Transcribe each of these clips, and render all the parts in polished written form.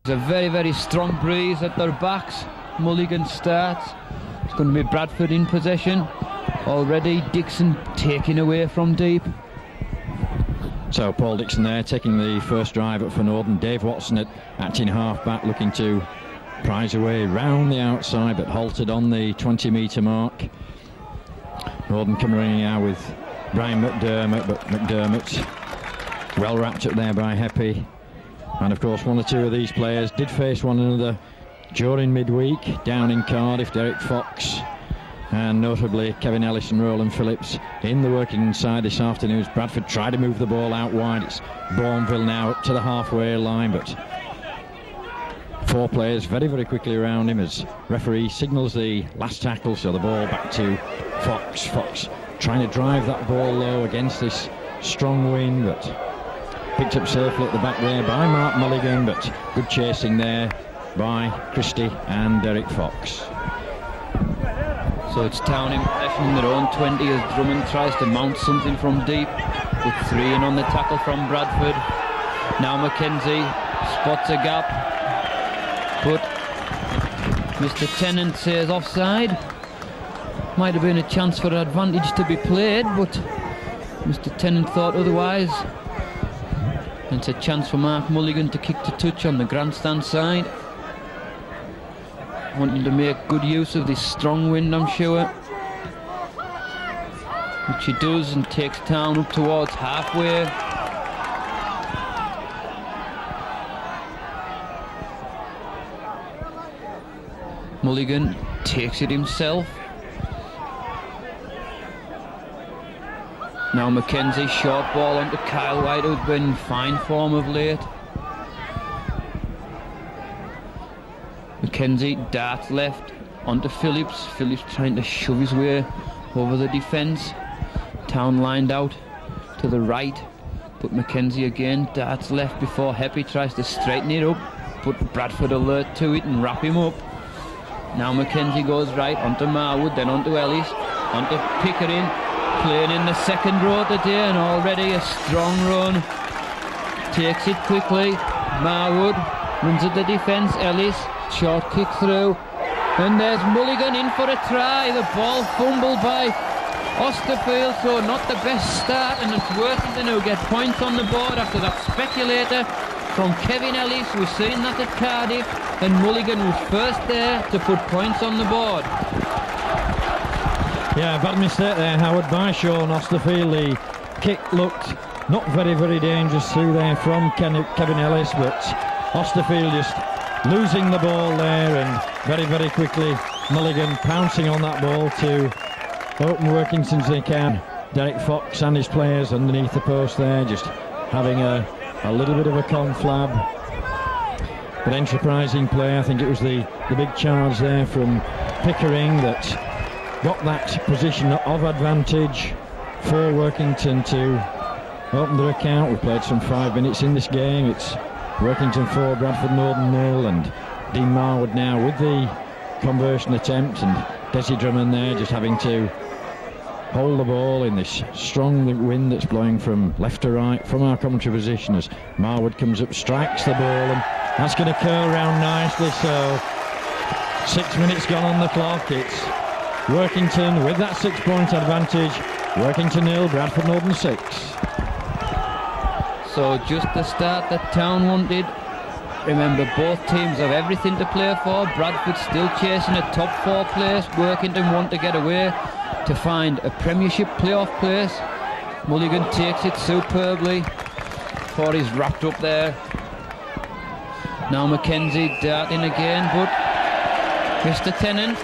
There's a very, very strong breeze at their backs. Mulligan starts. It's going to be Bradford in possession. Already Dixon taking away from deep. So Paul Dixon there taking the first drive up for Northern. Dave Watson at acting half back, looking to prize away round the outside, but halted on the 20-metre mark. Northern coming running now with Brian McDermott, but McDermott's well wrapped up there by Heppy. And of course one or two of these players did face one another during midweek down in Cardiff. Derek Fox and notably Kevin Ellis and Roland Phillips in the Workington side this afternoon as Bradford try to move the ball out wide. It's Bourneville now up to the halfway line, but four players very, very quickly around him as referee signals the last tackle. So the ball back to Fox. Fox trying to drive that ball low against this strong wind, but picked up safely at the back there by Mark Mulligan, but good chasing there by Christie and Derek Fox. So it's Town in possession in their own 20 as Drummond tries to mount something from deep, with 3 in on the tackle from Bradford. Now Mackenzie spots a gap, but Mr. Tennant says offside. Might have been a chance for advantage to be played, but Mr. Tennant thought otherwise. And it's a chance for Mark Mulligan to kick to touch on the grandstand side. Wanting to make good use of this strong wind, I'm sure. Which he does, and takes Town up towards halfway. Mulligan takes it himself. Now Mackenzie, short ball onto Kyle White, who's been in fine form of late. Mackenzie darts left onto Phillips. Phillips trying to shove his way over the defence. Town lined out to the right, but Mackenzie again darts left before Heppy tries to straighten it up, but Bradford alert to it and wrap him up. Now Mackenzie goes right onto Marwood, then onto Ellis, onto Pickering. Playing in the second row today, and already a strong run. Takes it quickly. Marwood runs at the defence. Ellis, short kick through. And there's Mulligan in for a try. The ball fumbled by Osterfield, so not the best start. And it's Workington who get points on the board after that speculator from Kevin Ellis. We've seen that at Cardiff. And Mulligan was first there to put points on the board. Yeah, bad mistake there, Howard, by Sean Osterfield. The kick looked not very, very dangerous through there from Kevin Ellis, but Osterfield just losing the ball there, and very, very quickly Mulligan pouncing on that ball to open Workington as they can. Derek Fox and his players underneath the post there, just having a little bit of a conflab. But enterprising play. I think it was the big charge there from Pickering that got that position of advantage for Workington to open their account. We played some 5 minutes in this game. It's Workington 4, Bradford Northern 0, and Dean Marwood now with the conversion attempt, and Desi Drummond there just having to hold the ball in this strong wind that's blowing from left to right from our commentary position as Marwood comes up, strikes the ball, and that's going to curl round nicely. So 6 minutes gone on the clock. It's Workington with that 6-point advantage. Workington 0, Bradford Northern 6. So just the start that Town wanted. Remember, both teams have everything to play for. Bradford still chasing a top 4 place. Workington want to get away to find a Premiership playoff place. Mulligan takes it superbly before he's wrapped up there. Now Mackenzie darting again, but Mr. Tennant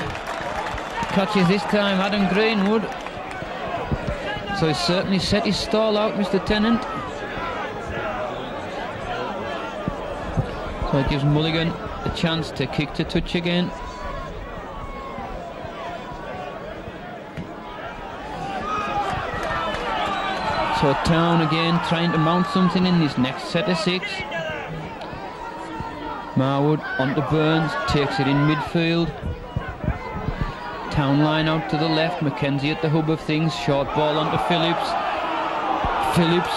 catches this time Adam Greenwood. So he's certainly set his stall out, Mr. Tennant. So it gives Mulligan a chance to kick to touch again. So Town again trying to mount something in this next set of 6. Marwood onto Burns, takes it in midfield. Town line out to the left, Mackenzie at the hub of things, short ball onto Phillips. Phillips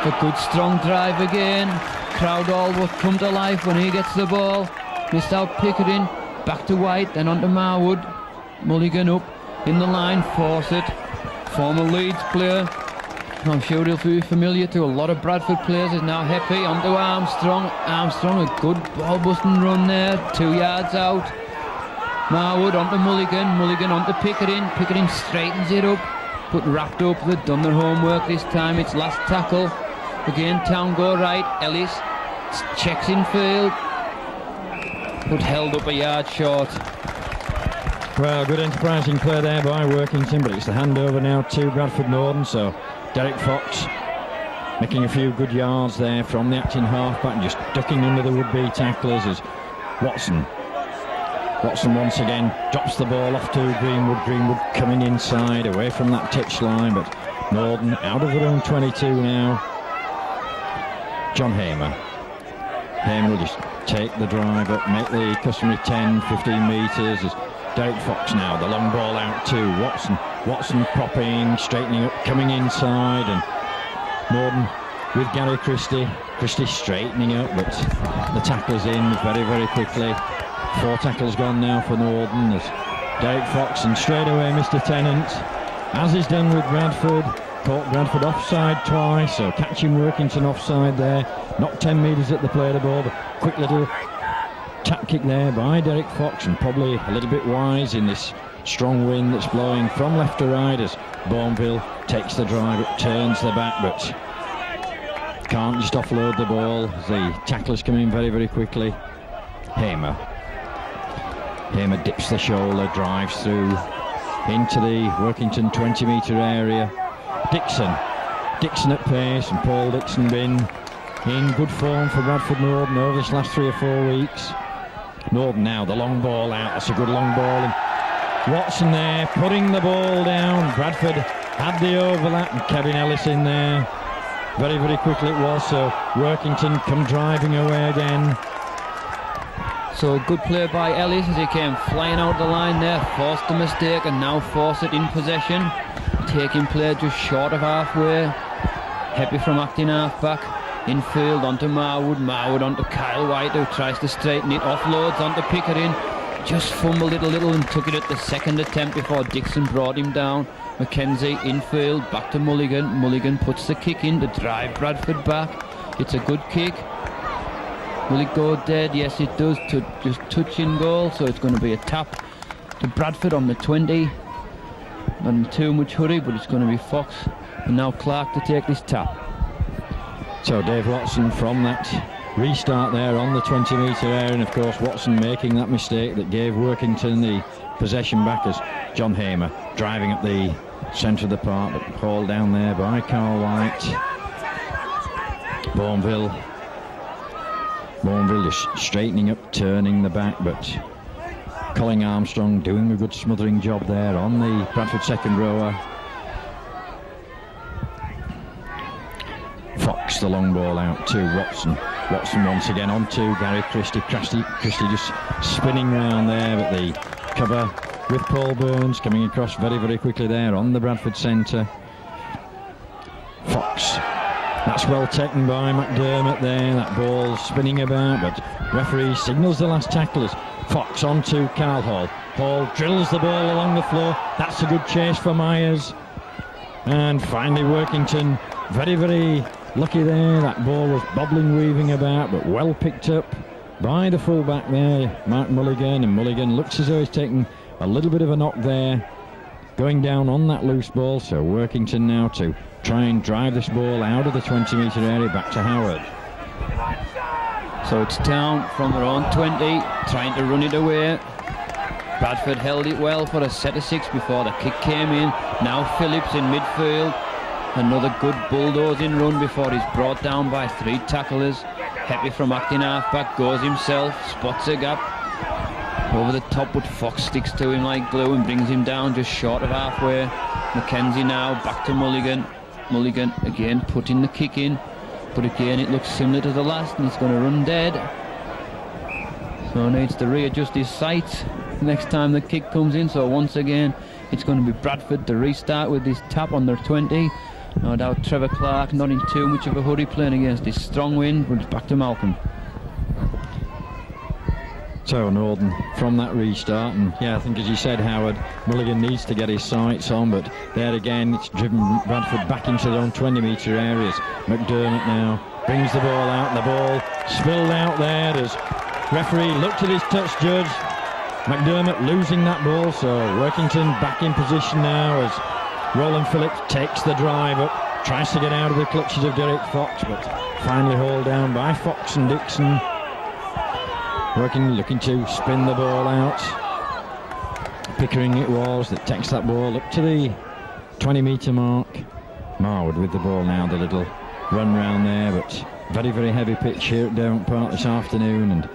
A good strong drive again. Crowd all will come to life when he gets the ball. Missed out Pickering. Back to White, then on to Marwood. Mulligan up in the line, Fawcett. Former Leeds player. I'm sure he'll be familiar to a lot of Bradford players. Is now Heppy onto Armstrong. Armstrong, a good ball busting run there, 2 yards out. Marwood onto Mulligan. Mulligan onto Pickering. Pickering straightens it up, but wrapped up. They've done their homework this time. It's last tackle. Again, Town go right. Ellis checks in field, but held up a yard short. Well, good enterprising play there by Workington, but it's the handover now to Bradford Northern. So Derek Fox making a few good yards there from the acting halfback, just ducking under the would-be tacklers as Watson once again drops the ball off to Greenwood. Greenwood coming inside away from that touchline, but Northern out of their own 22 now. John Hamer will just take the drive up, make the customary 10-15 metres as Derek Fox now, the long ball out to Watson popping, straightening up, coming inside, and Northern with Gary Christie straightening up, but the tackle's in very, very quickly. 4 tackles gone now for Northern as Derek Fox, and straight away Mr. Tennant, as is done with Bradford, caught Bradford offside twice, so catching Workington offside there, not 10 metres at the play of the ball, but quick little tap kick there by Derek Fox, and probably a little bit wise in this strong wind that's blowing from left to right as Bourneville takes the drive, it turns the back, but can't just offload the ball as the tacklers come in very, very quickly. Hamer dips the shoulder, drives through into the Workington 20-metre area. Dixon at pace, and Paul Dixon been in good form for Bradford Northern over this last 3 or 4 weeks. Northern now, the long ball out, that's a good long ball, and Watson there putting the ball down. Bradford had the overlap, and Kevin Ellis in there. Very, very quickly it was, so Workington come driving away again. So good play by Ellis as he came flying out the line there, forced the mistake, and now Fawcett in possession, taking play just short of halfway. Happy from acting halfback, infield onto Marwood onto Kyle White, who tries to straighten it, offloads onto Pickering, just fumbled it a little and took it at the second attempt before Dixon brought him down. Mackenzie infield, back to Mulligan puts the kick in to drive Bradford back. It's a good kick. Will it go dead? Yes, it does. Just touching goal, so it's going to be a tap to Bradford on the 20. Not in too much hurry, but it's going to be Fox and now Clark to take this tap. So Dave Watson from that restart there on the 20-metre area, and of course Watson making that mistake that gave Workington the possession back as John Hamer driving up the centre of the park, but hauled down there by Carl White. Bourneville just straightening up, turning the back, but Colin Armstrong doing a good smothering job there on the Bradford second rower. Fox, the long ball out to Watson once again onto Gary Christie. Christie just spinning round there, but the cover with Paul Burns coming across very, very quickly there on the Bradford centre. Fox, that's well taken by McDermott there, that ball spinning about, but referee signals the last tacklers. Fox onto Carl Hall. Hall drills the ball along the floor. That's a good chase for Myers. And finally Workington, very, very lucky there. That ball was bobbling, weaving about, but well picked up by the fullback there, Mark Mulligan. And Mulligan looks as though he's taking a little bit of a knock there, going down on that loose ball. So Workington now to try and drive this ball out of the 20-metre area back to Howard. So it's Town from their own 20, trying to run it away. Bradford held it well for a set of 6 before the kick came in. Now Phillips in midfield. Another good bulldozing run before he's brought down by 3 tacklers. Happy from acting halfback, goes himself, spots a gap over the top, but Fox sticks to him like glue and brings him down just short of halfway. Mackenzie now back to Mulligan. Mulligan again putting the kick in, but again it looks similar to the last, and it's going to run dead. So needs to readjust his sights next time the kick comes in. So once again it's going to be Bradford to restart with this tap on their 20. No doubt Trevor Clark not in too much of a hurry playing against this strong wind, but it's back to Malcolm. So Northern from that restart, and yeah, I think as you said, Howard, Mulligan needs to get his sights on, but there again it's driven Bradford back into their own 20-metre areas. McDermott now brings the ball out, and the ball spilled out there as referee looked at his touch judge. McDermott losing that ball, so Workington back in position now as Roland Phillips takes the drive up, tries to get out of the clutches of Derek Fox, but finally hauled down by Fox and Dixon. Working, looking to spin the ball out. Pickering it was that takes that ball up to the 20-metre mark. Marwood with the ball now, the little run round there, but very, very heavy pitch here at Derwent Park this afternoon, and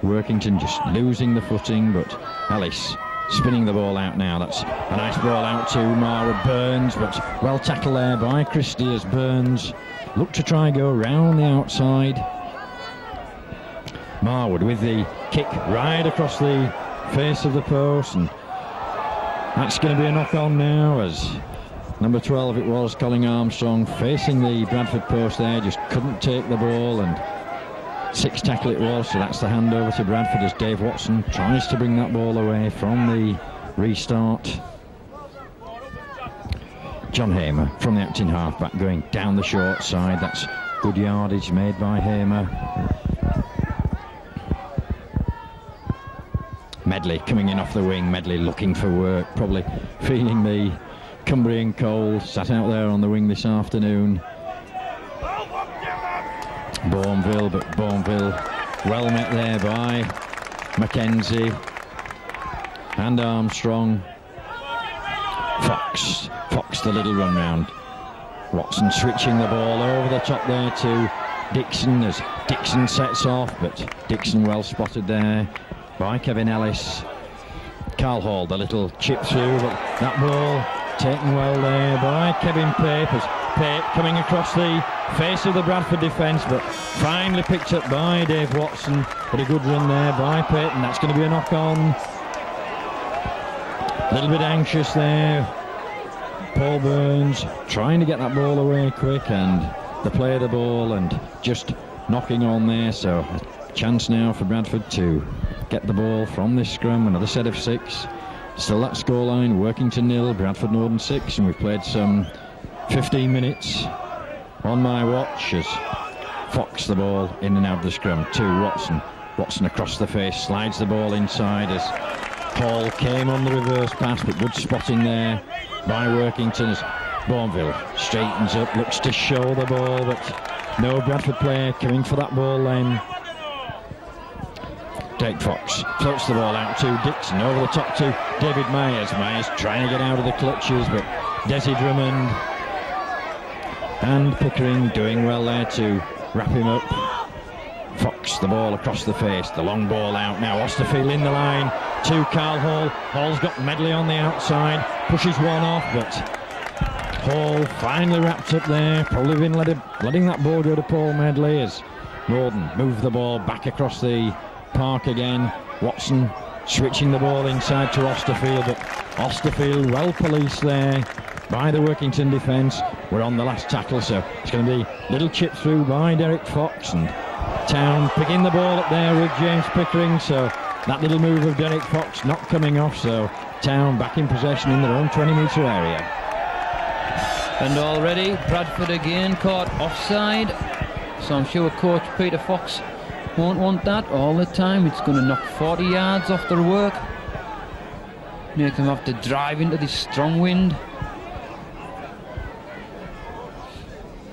Workington just losing the footing, but Ellis spinning the ball out now. That's a nice ball out to Marwood. Burns, but well tackled there by Christie as Burns looked to try and go round the outside. Marwood with the kick right across the face of the post, and that's going to be a knock on now as number 12 it was, Colin Armstrong, facing the Bradford post there, just couldn't take the ball, and 6 tackle it was, so that's the handover to Bradford as Dave Watson tries to bring that ball away from the restart. John Hamer from the acting halfback going down the short side. That's good yardage made by Hamer. Medley coming in off the wing. Medley looking for work, probably feeling the Cumbrian cold, sat out there on the wing this afternoon. Bourneville, but Bourneville well met there by Mackenzie and Armstrong. Fox the little run round. Watson switching the ball over the top there to Dixon as Dixon sets off, but Dixon well spotted there by Kevin Ellis. Carl Hall, the little chip through, but that ball taken well there by Kevin Pape as Pape coming across the face of the Bradford defence, but finally picked up by Dave Watson. But a good run there by Pape, and that's going to be a knock on. A little bit anxious there. Paul Burns trying to get that ball away quick, and the play of the ball and just knocking on there. So a chance now for Bradford to get the ball from this scrum. Another set of 6. Still that scoreline, Workington 0, Bradford Northern 6, and we've played some 15 minutes on my watch as Fox the ball in and out of the scrum to Watson. Watson across the face, slides the ball inside as Hall came on the reverse pass, but good spotting there by Workington as Bourneville straightens up, looks to show the ball, but no Bradford player coming for that ball then. Derek Fox floats the ball out to Dixon, over the top to David Myers. Myers trying to get out of the clutches, but Desi Drummond and Pickering doing well there to wrap him up. Fox the ball across the face, the long ball out now. Osterfield in the line to Carl Hall. Hall's got Medley on the outside, pushes one off, but Hall finally wrapped up there. Probably been letting that ball go to Paul Medley as Norton moved the ball back across the park again. Watson switching the ball inside to Osterfield, but Osterfield well policed there by the Workington defence. We're on the last tackle, so it's going to be little chip through by Derek Fox, and Town picking the ball up there with James Pickering, so that little move of Derek Fox not coming off, so Town back in possession in their own 20-metre area. And already Bradford again caught offside, so I'm sure coach Peter Fox won't want that all the time. It's going to knock 40 yards off their work, make them have to drive into this strong wind.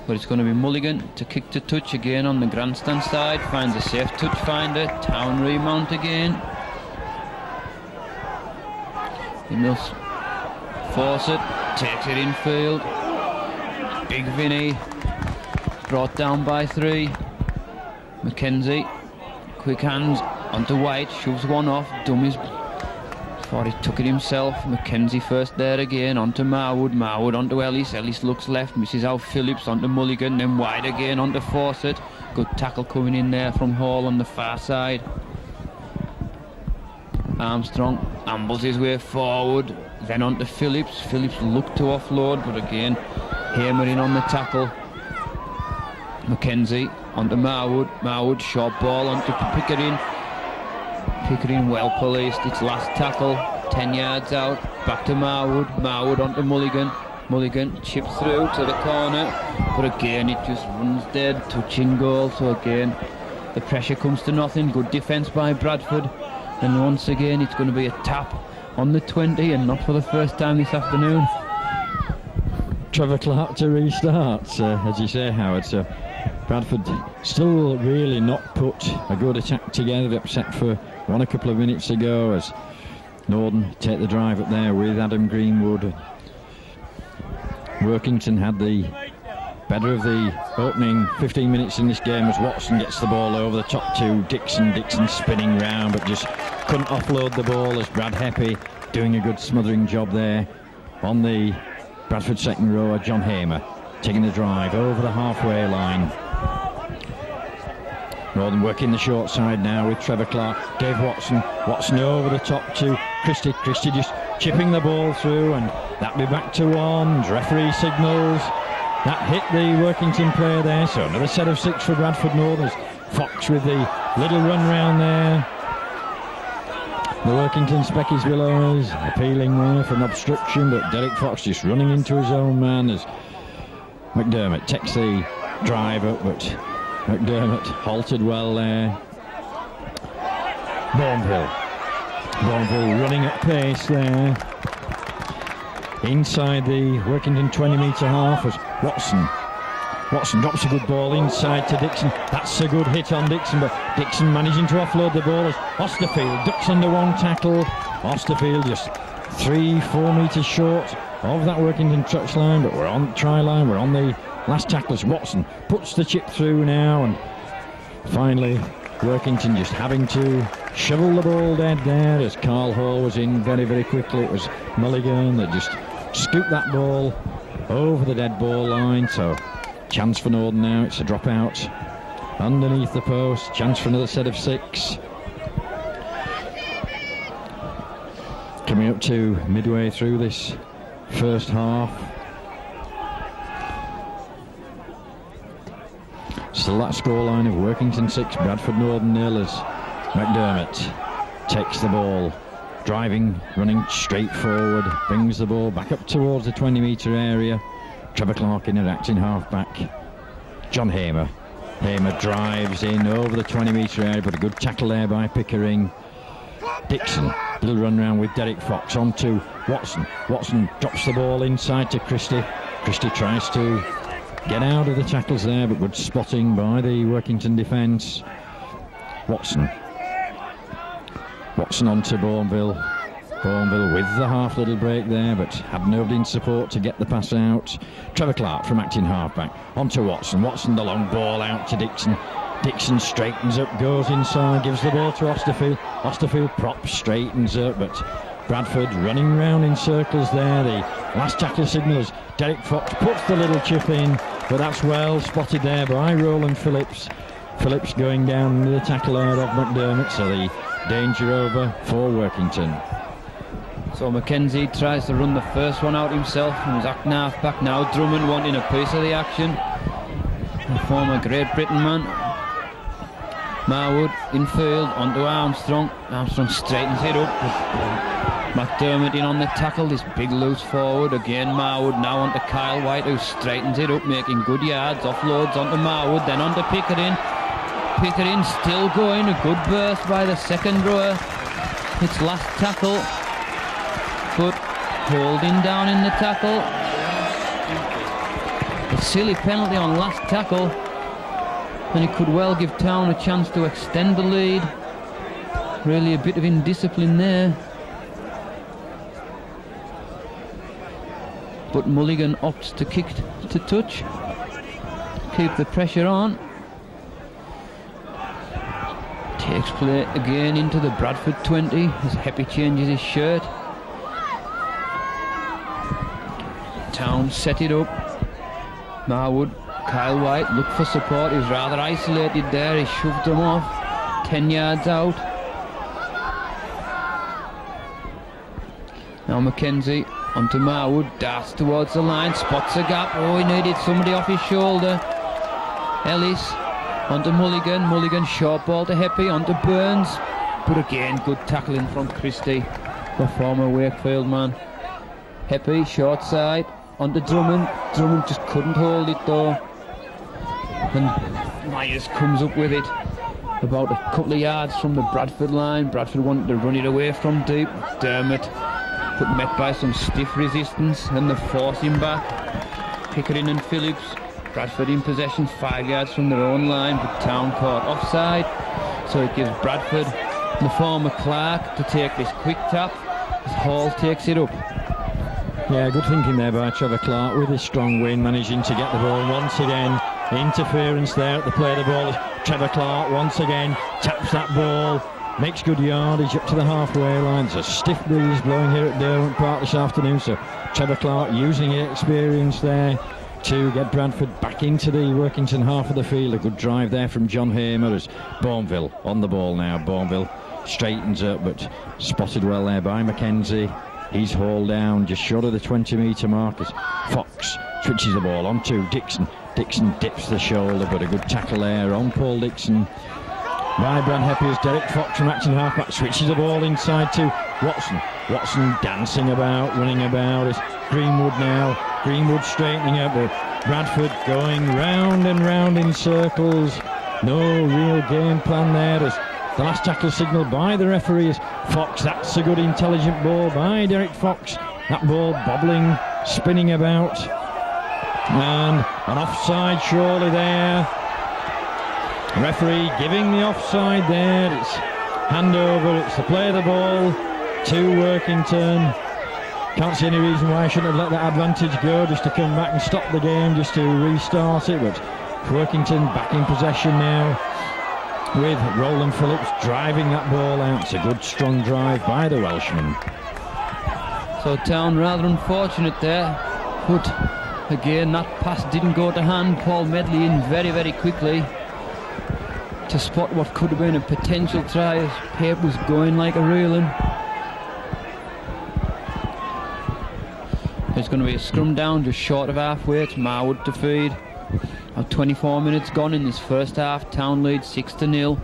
But it's going to be Mulligan to kick to touch again on the grandstand side, finds a safe touch finder. Town remount again. He must force it, takes it infield. Big Vinny brought down by 3. Mackenzie, quick hands onto White, shoves one off, dummies. Thought he took it himself. Mackenzie first there again, onto Marwood. Marwood onto Ellis. Ellis looks left, misses out Phillips, onto Mulligan, then wide again onto Fawcett. Good tackle coming in there from Hall on the far side. Armstrong ambles his way forward, then onto Phillips. Phillips looked to offload, but again Hamer in on the tackle. Mackenzie onto Marwood. Marwood, short ball onto Pickering. Pickering well policed. It's last tackle. 10 yards out. Back to Marwood. Marwood onto Mulligan. Mulligan chips through to the corner. But again, it just runs dead. Touching goal. So again, the pressure comes to nothing. Good defence by Bradford. And once again, it's going to be a tap on the 20, and not for the first time this afternoon. Trevor Clark to restart, as you say, Howard. So Bradford still really not put a good attack together. They upset for one a couple of minutes ago as Norden take the drive up there with Adam Greenwood. Workington had the better of the opening 15 minutes in this game as Watson gets the ball over the top to Dixon. Dixon spinning round but just couldn't offload the ball as Brad Heppy doing a good smothering job there on the Bradford second rower. John Hamer taking the drive over the halfway line. Northern working the short side now with Trevor Clark. Dave Watson. Watson over the top to Christie. Christie just chipping the ball through, and that'll be back to Wands. Referee signals. That hit the Workington player there, so another set of 6 for Bradford North as Fox with the little run round there. The Workington Speckies Willows appealing there for an obstruction, but Derek Fox just running into his own man as McDermott takes the drive up, but McDermott halted well there. Bourneville running at pace there. Inside the Workington 20-metre half as Watson drops a good ball inside to Dixon. That's a good hit on Dixon, but Dixon managing to offload the ball as Osterfield ducks under one tackle. Osterfield just 3-4 metres short of that Workington touchline, but we're on the try line, we're on the last tackle as Watson puts the chip through now, and finally Workington just having to shovel the ball dead there as Carl Hall was in very, very quickly. It was Mulligan that just scooped that ball over the dead ball line, so chance for Northern now. It's a drop out underneath the post. Chance for another set of 6. Coming up to midway through this first half. Still that scoreline of Workington 6, Bradford Northern 0 as McDermott takes the ball, driving, running straight forward, brings the ball back up towards the 20-metre area. Trevor Clark in at acting half-back. John Hamer. Hamer drives in over the 20-metre area, but a good tackle there by Pickering. Dixon, little run round with Derek Fox onto Watson. Watson drops the ball inside to Christie. Christie tries to get out of the tackles there, but good spotting by the Workington defence. Watson onto Bourneville. Bourneville with the half little break there, but had nobody in support to get the pass out. Trevor Clark from acting halfback onto Watson. Watson the long ball out to Dixon. Dixon straightens up, goes inside, gives the ball to Osterfield. Osterfield props, straightens up, but Bradford running round in circles there. The last tackle signals. Derek Fox puts the little chip in, but that's well spotted there by Roland Phillips. Phillips going down the tackle out of McDermott, so the danger over for Workington. So Mackenzie tries to run the first one out himself, and he's acting half-back now. Drummond wanting a piece of the action. The former Great Britain man. Marwood infield onto Armstrong. Armstrong straightens it up. McDermott in on the tackle, this big loose forward. Again Marwood now onto Kyle White, who straightens it up, making good yards. Offloads onto Marwood, then onto Pickering. Pickering still going, a good burst by the second rower. It's last tackle, but holding down in the tackle. A silly penalty on last tackle, and it could well give Town a chance to extend the lead. Really a bit of indiscipline there. But Mulligan opts to kick to touch, keep the pressure on. Takes play again into the Bradford 20 as Heppy changes his shirt. Town set it up. Marwood, Kyle White look for support. He's rather isolated there. He shoved him off 10 yards out. Now Mackenzie onto Marwood, darts towards the line, spots a gap. Oh, he needed somebody off his shoulder. Ellis onto Mulligan. Mulligan short ball to Heppy, onto Burns. But again, good tackling from Christie, the former Wakefield man. Heppy short side onto Drummond. Drummond just couldn't hold it though. And Myers comes up with it about a couple of yards from the Bradford line. Bradford wanted to run it away from deep. Dermot, but met by some stiff resistance, and they force him back. Pickering and Phillips. Bradford in possession 5 yards from their own line, but Town caught offside. So it gives Bradford the former Clark to take this quick tap as Hall takes it up. Yeah, good thinking there by Trevor Clark with his strong win, managing to get the ball once again. Interference there at the play of the ball. Trevor Clark once again taps that ball, makes good yardage up to the halfway line. There's a stiff breeze blowing here at Derwent Park this afternoon, so Trevor Clark using his experience there to get Bradford back into the Workington half of the field. A good drive there from John Hamer as Bourneville on the ball now. Bourneville straightens up, but spotted well there by Mackenzie. He's hauled down just short of the 20-metre mark as Fox switches the ball onto Dixon. Dixon dips the shoulder, but a good tackle there on Paul Dixon by Brad Heppy as Derek Fox from Acton halfback switches the ball inside to Watson. Watson dancing about, running about. It's Greenwood now. Greenwood straightening up, but Bradford going round and round in circles. No real game plan there as the last tackle signalled by the referee is Fox. That's a good intelligent ball by Derek Fox. That ball bobbling, spinning about. And an offside surely there. Referee giving the offside there. It's handover. It's the play of the ball to Workington. Can't see any reason why I shouldn't have let that advantage go, just to come back and stop the game, just to restart it. But Workington back in possession now with Roland Phillips driving that ball out. It's a good strong drive by the Welshman. So Town rather unfortunate there, but again that pass didn't go to hand. Paul Medley in very, very quickly to spot what could have been a potential try as Pape was going like a reeling. There's going to be a scrum down just short of halfway. It's Marwood to feed. 24 minutes gone in this first half. Town leads 6-0.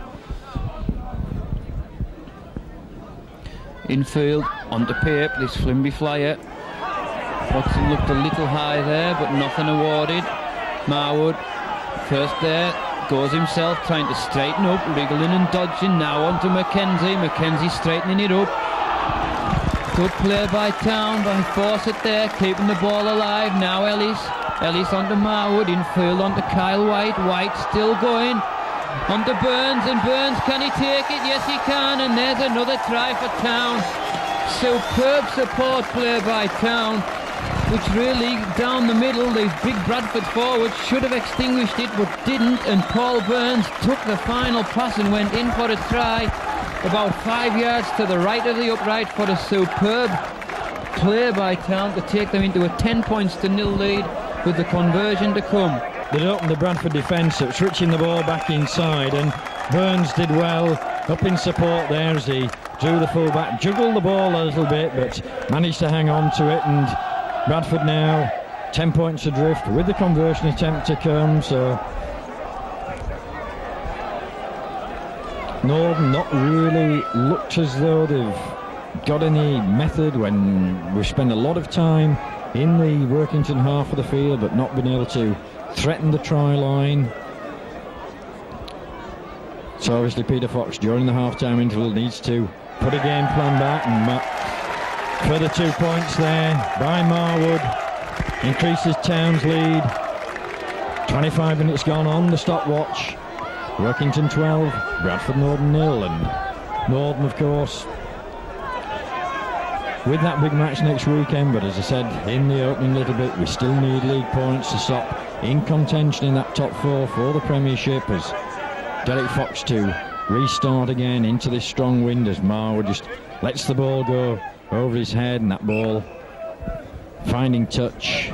Infield onto Pape, this Flimby flyer. Watson looked a little high there, but nothing awarded. Marwood first there, goes himself, trying to straighten up, wriggling and dodging. Now onto Mackenzie. Mackenzie straightening it up. Good play by Town, by Fawcett there, keeping the ball alive. Now Ellis. Ellis onto Marwood, infield onto Kyle White. White still going. Onto Burns, and Burns, can he take it? Yes, he can, and there's another try for Town. Superb support play by Town, which really, down the middle, these big Bradford forwards should have extinguished it, but didn't, and Paul Burns took the final pass and went in for a try, about 5 yards to the right of the upright, for a superb play by Town to take them into a 10-0 lead with the conversion to come. They'd opened the Bradford defence up, switching the ball back inside, and Burns did well up in support there as he drew the full back, juggled the ball a little bit, but managed to hang on to it. And Bradford now 10 points adrift with the conversion attempt to come. So Northern not really looked as though they've got any method when we've spent a lot of time in the Workington half of the field, but not been able to threaten the try line. So obviously Peter Fox during the half-time interval needs to put a game plan back, and further 2 points there by Marwood increases Town's lead. 25 minutes gone on the stopwatch. Workington 12, Bradford Northern 0, and Northern of course with that big match next weekend, but as I said in the opening little bit, we still need league points to stop in contention in that top four for the Premiership, as Derek Fox to restart again into this strong wind as Marwood just lets the ball go over his head, and that ball finding touch.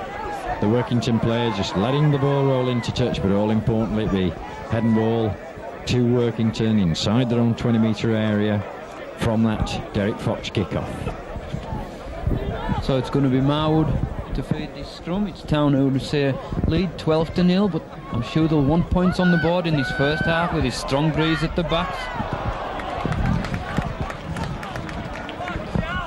The Workington players just letting the ball roll into touch, but all importantly the head and ball to Workington inside their own 20-metre area from that Derek Fox kickoff. So it's going to be Marwood to feed this scrum. It's Town who would say lead 12-0, but I'm sure they'll want points on the board in this first half with his strong breeze at the backs.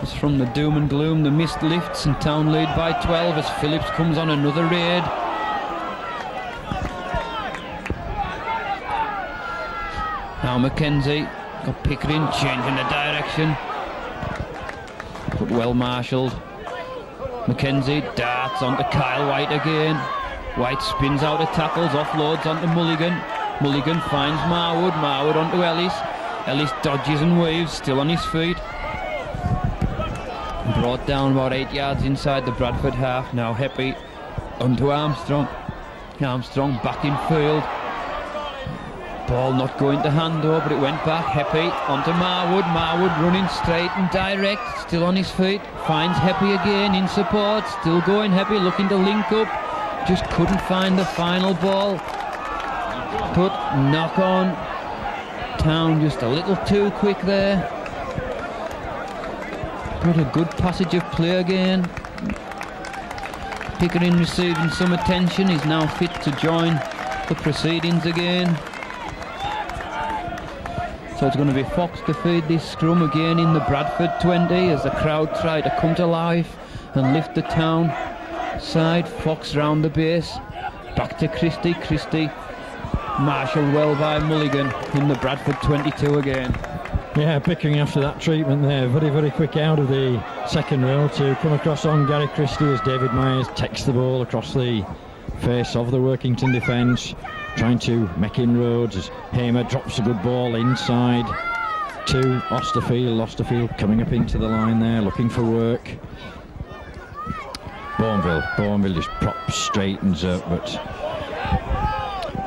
It's from the doom and gloom, the mist lifts and Town lead by 12 as Phillips comes on another raid. Now Mackenzie got Pickering changing the direction, but well marshalled. Mackenzie darts onto Kyle White again. White spins out of tackles, offloads onto Mulligan. Mulligan finds Marwood. Marwood onto Ellis. Ellis dodges and weaves, still on his feet. Brought down about 8 yards inside the Bradford half. Now Heppy onto Armstrong. Armstrong back in field. Ball not going to hand though, but it went back. Heppy onto Marwood. Marwood running straight and direct, still on his feet. Finds Heppy again in support, still going. Heppy looking to link up, just couldn't find the final ball. But knock on. Town just a little too quick there. But a good passage of play again. Pickering receiving some attention. He's now fit to join the proceedings again. So it's going to be Fox to feed this scrum again in the Bradford 20 as the crowd try to come to life and lift the Town side. Fox round the base, back to Christie. Christie marshalled well by Mulligan in the Bradford 22 again. Yeah, Pickering after that treatment there, very, very quick out of the second row to come across on Gary Christie as David Myers takes the ball across the face of the Workington defence, trying to make inroads as Hamer drops a good ball inside to Osterfield. Osterfield coming up into the line there, looking for work. Bourneville just props, straightens up, but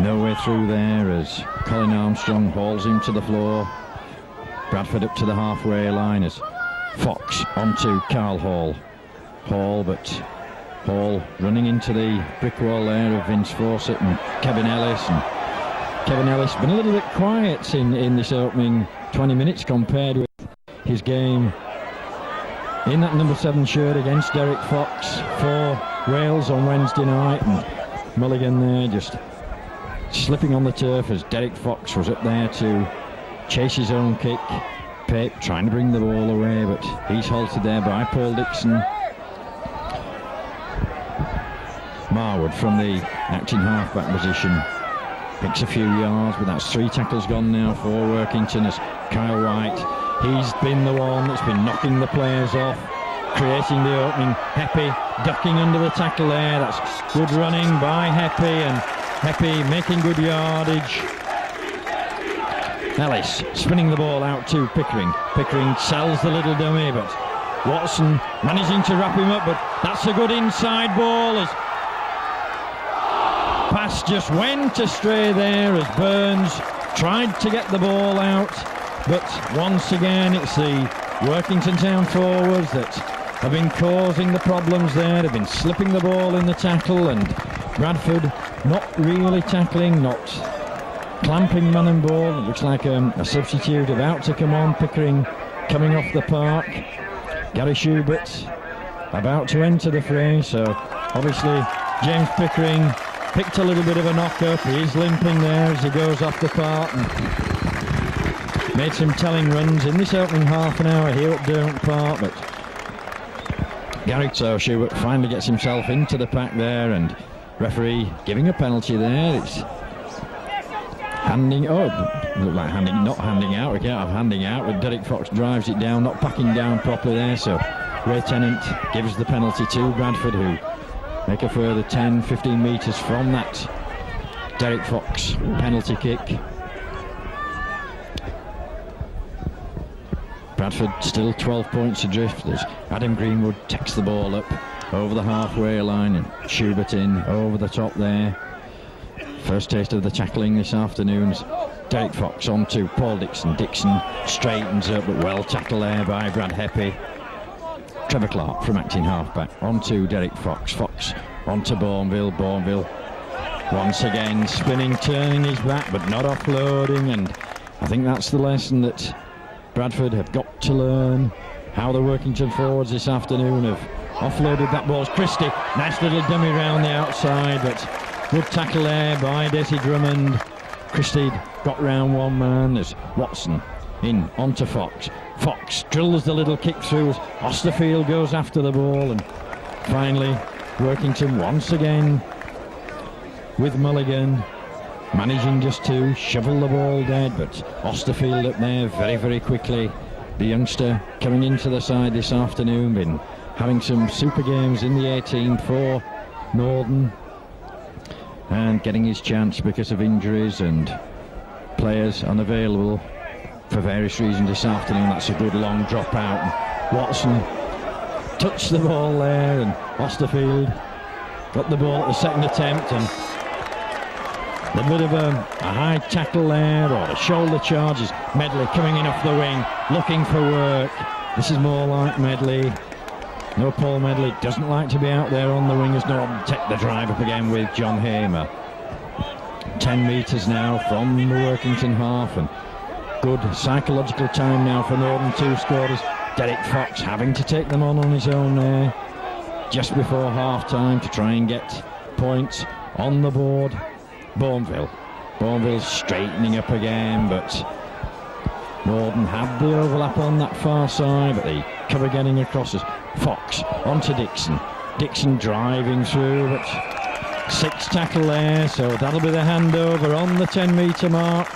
no way through there as Colin Armstrong hauls him to the floor. Bradford up to the halfway line as Fox onto Carl Hall. But Hall running into the brick wall there of Vince Fawcett and Kevin Ellis. And Kevin Ellis been a little bit quiet in this opening 20 minutes compared with his game in that number 7 shirt against Derek Fox for Wales on Wednesday night. And Mulligan there just slipping on the turf as Derek Fox was up there to chase his own kick. Pape trying to bring the ball away, but he's halted there by Paul Dixon. Marwood from the acting halfback position picks a few yards, but that's 3 tackles gone now for Workington as Kyle White, he's been the one that's been knocking the players off, creating the opening. Heppy ducking under the tackle there. That's good running by Heppy, and Heppy making good yardage. Ellis spinning the ball out to Pickering. Pickering sells the little dummy, but Watson managing to wrap him up, but that's a good inside ball as pass just went astray there as Burns tried to get the ball out, but once again it's the Workington Town forwards that have been causing the problems there. They've been slipping the ball in the tackle, and Bradford not really tackling, not clamping man and ball. It looks like a substitute about to come on. Pickering coming off the park. Gary Schubert about to enter the fray, so obviously James Pickering picked a little bit of a knock-up. He's limping there as he goes off the park and made some telling runs in this opening half an hour here at Derwent Park, but Gary Schubert finally gets himself into the pack there, and referee giving a penalty there. It's handing, looked like not handing out, but Derek Fox drives it down, not packing down properly there, so Ray Tennant gives the penalty to Bradford, who make a further 10-15 metres from that Derek Fox penalty kick. Bradford still 12 points adrift as Adam Greenwood takes the ball up over the halfway line and Schubert in over the top there. First taste of the tackling this afternoon. Derek Fox on to Paul Dixon. Dixon straightens up, but well tackled there by Brad Heppy. Trevor Clark from acting halfback on to Derek Fox. Fox on to Bourneville. Bourneville once again spinning, turning his back, but not offloading. And I think that's the lesson that Bradford have got to learn, how the Workington forwards this afternoon have offloaded that ball. Christie, nice little dummy round the outside, but good tackle there by Desi Drummond. Christie got round one man as Watson in onto Fox. Fox drills the little kick through as Osterfield goes after the ball, and finally Workington once again with Mulligan managing just to shovel the ball dead, but Osterfield up there very, very quickly. The youngster coming into the side this afternoon, been having some super games in the 18 for Northern and getting his chance because of injuries and players unavailable for various reasons this afternoon. That's a good long drop out, and Watson touched the ball there, and Osterfield got the ball at the second attempt, and a bit of a high tackle there, or a shoulder charge as Medley coming in off the wing looking for work. This is more like Medley. No, Paul Medley doesn't like to be out there on the wing as Norton take the drive up again with John Hamer. 10 metres now from the Workington half, and good psychological time now for Northern to scorers. Derek Fox having to take them on his own there just before half time to try and get points on the board. Bourneville's straightening up again, but Northern had the overlap on that far side, but the cover getting across as Fox onto Dixon driving through, but 6 tackle there, so that'll be the handover on the 10 metre mark.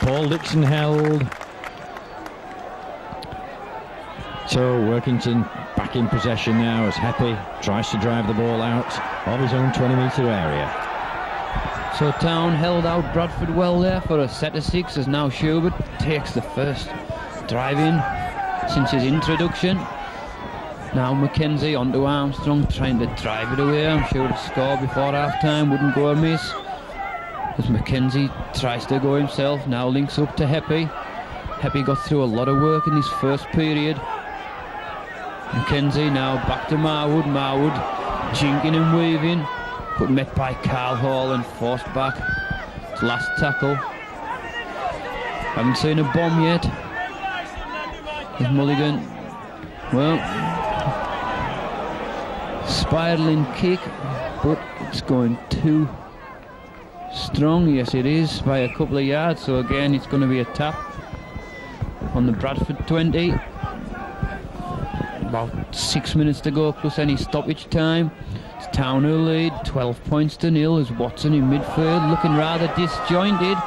Paul Dixon held, so Workington back in possession now as Heppy tries to drive the ball out of his own 20 metre area. So Town held out Bradford well there for a set of 6 as now Schubert takes the first drive in since his introduction. Now Mackenzie onto Armstrong trying to drive it away. I'm sure the score before half time wouldn't go amiss as Mackenzie tries to go himself. Now links up to Heppy. Heppy got through a lot of work in his first period. Mackenzie now back to Marwood. Marwood jinking and weaving, but met by Carl Hall and forced back. His last tackle. Haven't seen a bomb yet. With Mulligan, well, spiralling kick, but it's going too strong. Yes, it is, by a couple of yards. So again, it's going to be a tap on the Bradford 20. About 6 minutes to go plus any stoppage time. It's Town who lead 12 points to 0 as Watson in midfield looking rather disjointed.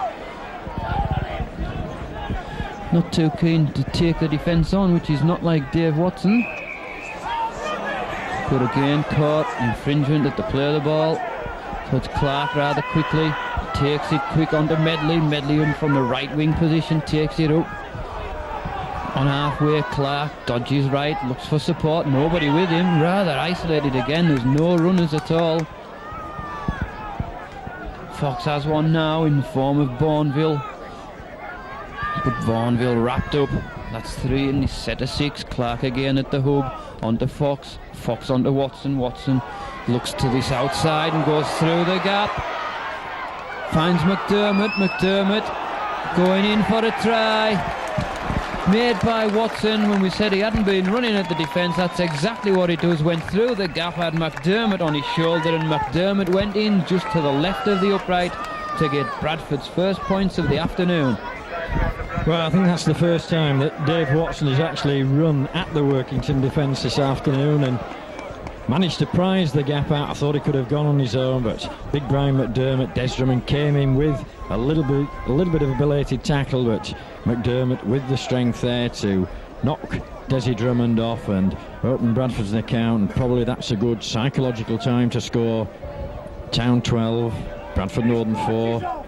Not too keen to take the defence on, which is not like Dave Watson. But again, caught infringement at the play of the ball. So it's Clark rather quickly. Takes it quick onto Medley. Medley in from the right wing position, takes it up. On halfway, Clark dodges right, looks for support. Nobody with him, rather isolated again. There's no runners at all. Fox has one now in the form of Bourneville. But Bourneville wrapped up. That's 3 in his set of 6. Clark again at the hub. Onto Fox. Fox onto Watson. Watson looks to this outside and goes through the gap. Finds McDermott. McDermott going in for a try. Made by Watson. When we said he hadn't been running at the defence, that's exactly what he does. Went through the gap, had McDermott on his shoulder, and McDermott went in just to the left of the upright to get Bradford's first points of the afternoon. Well, I think that's the first time that Dave Watson has actually run at the Workington defence this afternoon and managed to prize the gap out. I thought he could have gone on his own, but big Brian McDermott, Des Drummond came in with a little bit of a belated tackle, but McDermott with the strength there to knock Desi Drummond off and open Bradford's account, and probably that's a good psychological time to score. Town 12, Bradford Northern 4,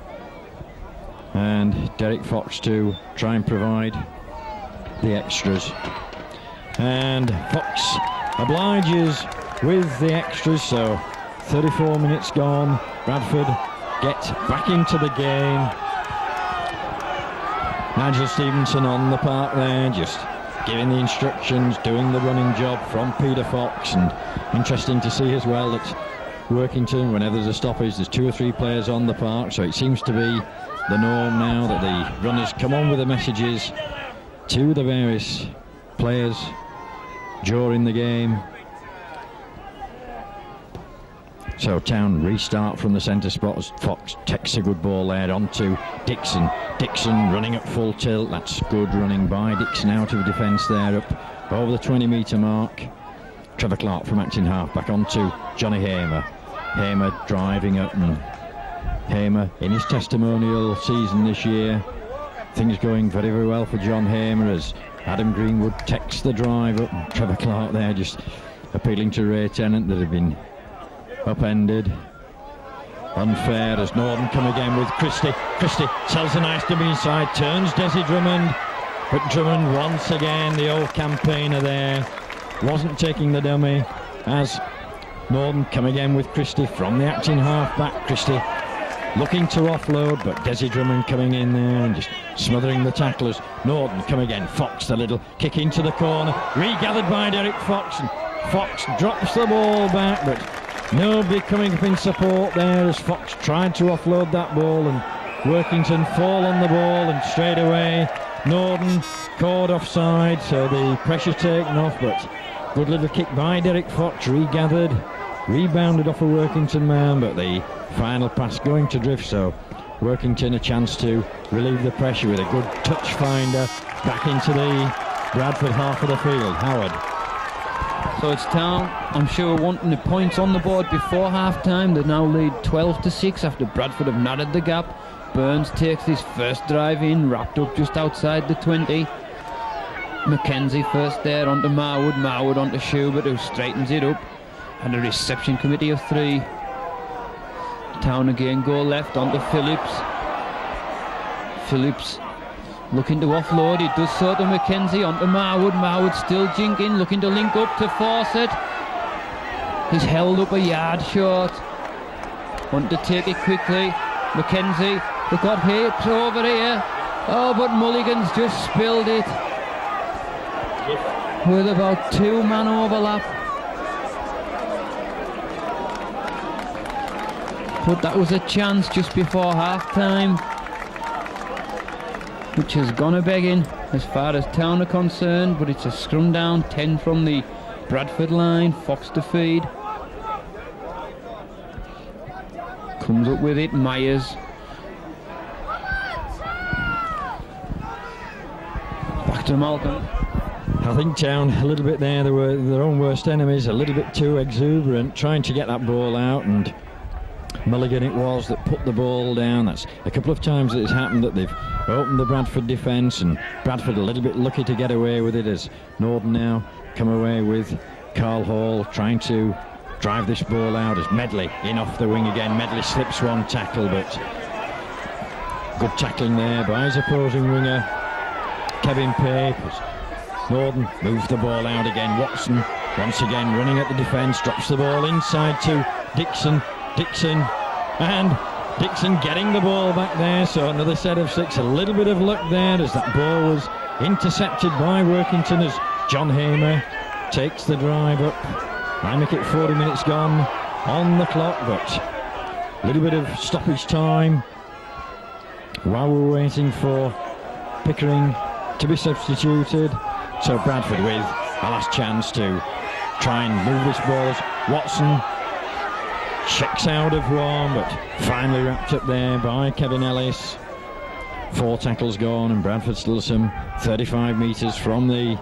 and Derek Fox to try and provide the extras. And Fox obliges with the extras, so 34 minutes gone. Bradford get back into the game. Nigel Stevenson on the park there, just giving the instructions, doing the running job from Peter Fox. And interesting to see as well that Workington, whenever there's a stoppage, there's 2 or 3 players on the park, so it seems to be the norm now that the runners come on with the messages to the various players during the game. So Town restart from the centre spot as Fox takes a good ball there onto Dixon. Dixon running at full tilt. That's good running by Dixon out of defence there, up over the 20-metre mark. Trevor Clark from acting half-back onto Johnny Hamer. Hamer driving up, and Hamer in his testimonial season this year. Things going very, very well for John Hamer as Adam Greenwood takes the drive up. And Trevor Clark there just appealing to Ray Tennant that had been upended. Unfair as Norton come again with Christie. Christie sells a nice dummy inside, turns Desi Drummond, but Drummond once again, the old campaigner there, wasn't taking the dummy as Norton come again with Christie from the acting half-back. Christie looking to offload, but Desi Drummond coming in there and just smothering the tacklers. Norton come again, Fox the little kick into the corner, regathered by Derek Fox, and Fox drops the ball back, but nobody coming up in support there as Fox tried to offload that ball, and Workington fall on the ball, and straight away Norton caught offside, so the pressure taken off, but good little kick by Derek Fox, regathered, rebounded off a Workington man, but the final pass going to drift, so Workington a chance to relieve the pressure with a good touch finder back into the Bradford half of the field. Howard. So it's Town, I'm sure, wanting the points on the board before half-time. They now lead 12-6 after Bradford have narrowed the gap. Burns takes his first drive in, wrapped up just outside the 20. Mackenzie first there onto Marwood, Marwood onto Schubert, who straightens it up. And a reception committee of 3. Town again go left onto Phillips. Phillips looking to offload, he does so to Mackenzie, onto Marwood. Marwood still jinking, looking to link up to Fawcett. He's held up a yard short. Want to take it quickly. Mackenzie, they've got Hapes over here. Oh, but Mulligan's just spilled it. With about 2-man overlap. But that was a chance just before half-time, which has gone a begging as far as Town are concerned, but it's a scrum down, 10 from the Bradford line. Fox to feed. Comes up with it, Myers. Back to Malcolm. I think Town a little bit there, they were their own worst enemies, a little bit too exuberant, trying to get that ball out, and Mulligan it was that put the ball down. That's a couple of times that it's happened that they've opened the Bradford defence, and Bradford a little bit lucky to get away with it as Norton now come away with Carl Hall trying to drive this ball out as Medley in off the wing again. Medley slips one tackle, but good tackling there by his opposing winger Kevin Pape. Norton moves the ball out again. Watson once again running at the defence, drops the ball inside to Dixon. Dixon getting the ball back there, so another set of 6. A little bit of luck there as that ball was intercepted by Workington as John Hamer takes the drive up. I make it 40 minutes gone on the clock, but a little bit of stoppage time while we're waiting for Pickering to be substituted. So Bradford with a last chance to try and move this ball. Watson checks out of one, but finally wrapped up there by Kevin Ellis. 4 tackles gone, and Bradford still some 35 metres from the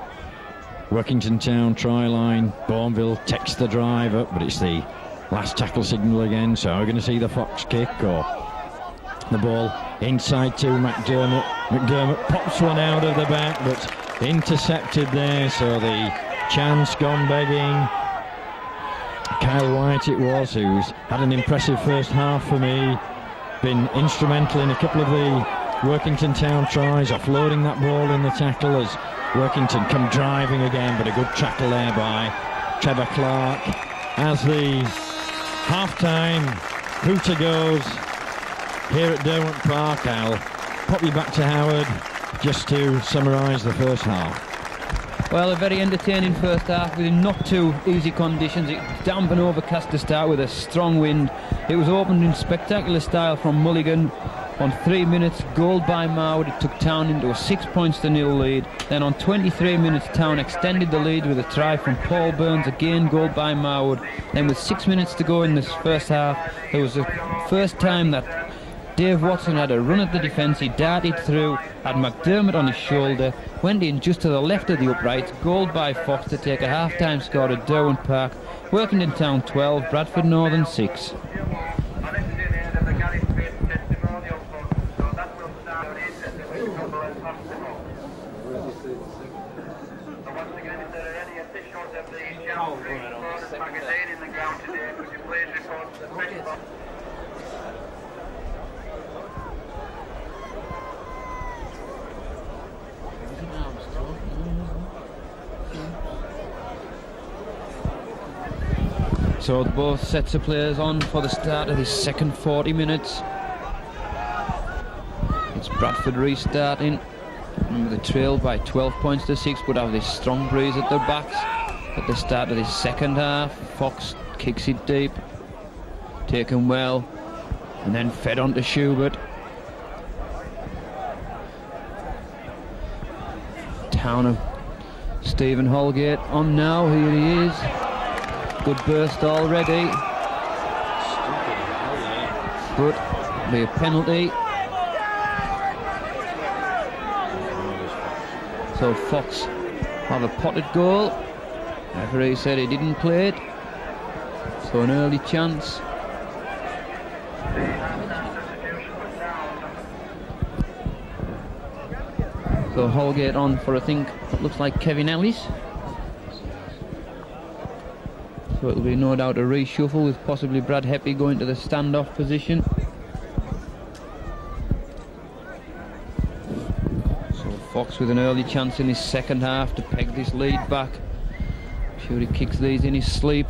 Workington Town try line. Bourneville takes the drive up, but it's the last tackle signal again, so we're going to see the Fox kick or the ball inside to McDermott. McDermott pops one out of the back, but intercepted there, so the chance gone begging. Kyle White it was, who's had an impressive first half for me, been instrumental in a couple of the Workington Town tries, offloading that ball in the tackle as Workington come driving again, but a good tackle there by Trevor Clark. As the half-time hooter goes here at Derwent Park, I'll pop you back to Howard just to summarise the first half. Well, a very entertaining first half with not too easy conditions. It was damp and overcast to start with a strong wind. It was opened in spectacular style from Mulligan. On 3 minutes, goal by Marwood. It took Town into a 6-0 lead. Then on 23 minutes, Town extended the lead with a try from Paul Burns. Again, goal by Marwood. Then with 6 minutes to go in this first half, it was the first time that Dave Watson had a run at the defence. He darted through, had McDermott on his shoulder, went in just to the left of the uprights. Goal by Fox to take a half-time score at Derwent Park. Workington Town 12, Bradford Northern 6. So both sets of players on for the start of this second 40 minutes. It's Bradford restarting. Remember, the trail by 12 points to 6, but have this strong breeze at their backs at the start of this second half. Fox kicks it deep, taken well, and then fed on to Schubert. Town of Stephen Holgate on now. Here he is. Good burst already, but be a penalty. So Fox have a potted goal. Referee said he didn't play it, so an early chance. So Holgate on for, I think, what looks like Kevin Ellis. So it'll be no doubt a reshuffle with possibly Brad Heppy going to the standoff position. So Fox with an early chance in his second half to peg this lead back. Sure he kicks these in his sleep.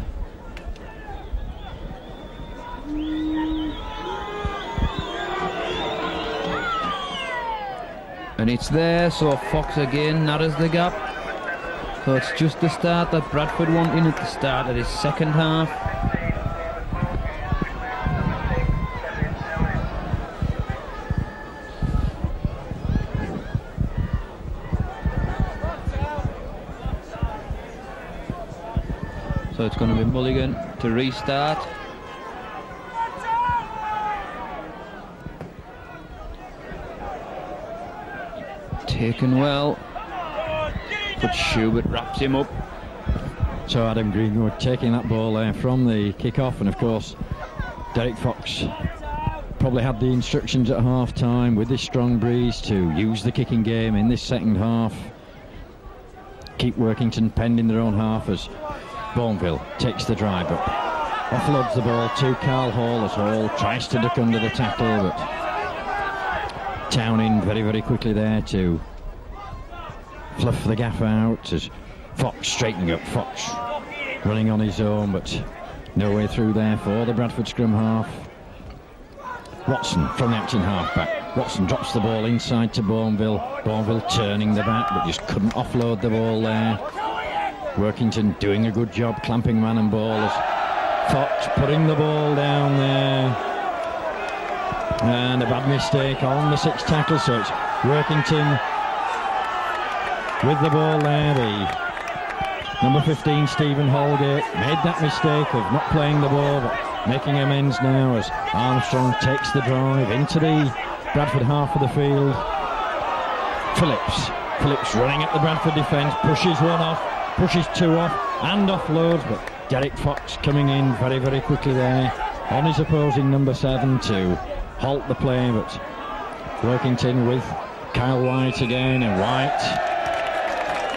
And it's there, so Fox again narrows the gap. So it's just the start that Bradford wanted at the start of his second half. So it's going to be Mulligan to restart. Taken well, but Schubert wraps him up. So Adam Greenwood taking that ball there from the kick-off, and of course Derek Fox probably had the instructions at half-time with this strong breeze to use the kicking game in this second half. Keep Workington penned in their own half as Bourneville takes the drive up, offloads the ball to Carl Hall as Hall tries to duck under the tackle, but Town in very, very quickly there to fluff the gaff out as Fox straightening up. Fox running on his own, but no way through there for the Bradford scrum half. Watson from the acting half-back. Watson drops the ball inside to Bourneville. Bourneville turning the back, but just couldn't offload the ball there. Workington doing a good job clamping man and ball as Fox putting the ball down there. And a bad mistake on the sixth tackle, so it's Workington with the ball there. The number 15, Stephen Holgate, made that mistake of not playing the ball, but making amends now as Armstrong takes the drive into the Bradford half of the field. Phillips running at the Bradford defence, pushes one off, pushes two off, and offloads, but Derek Fox coming in very, very quickly there on his opposing number 7 to halt the play, but Workington with Kyle White again, and White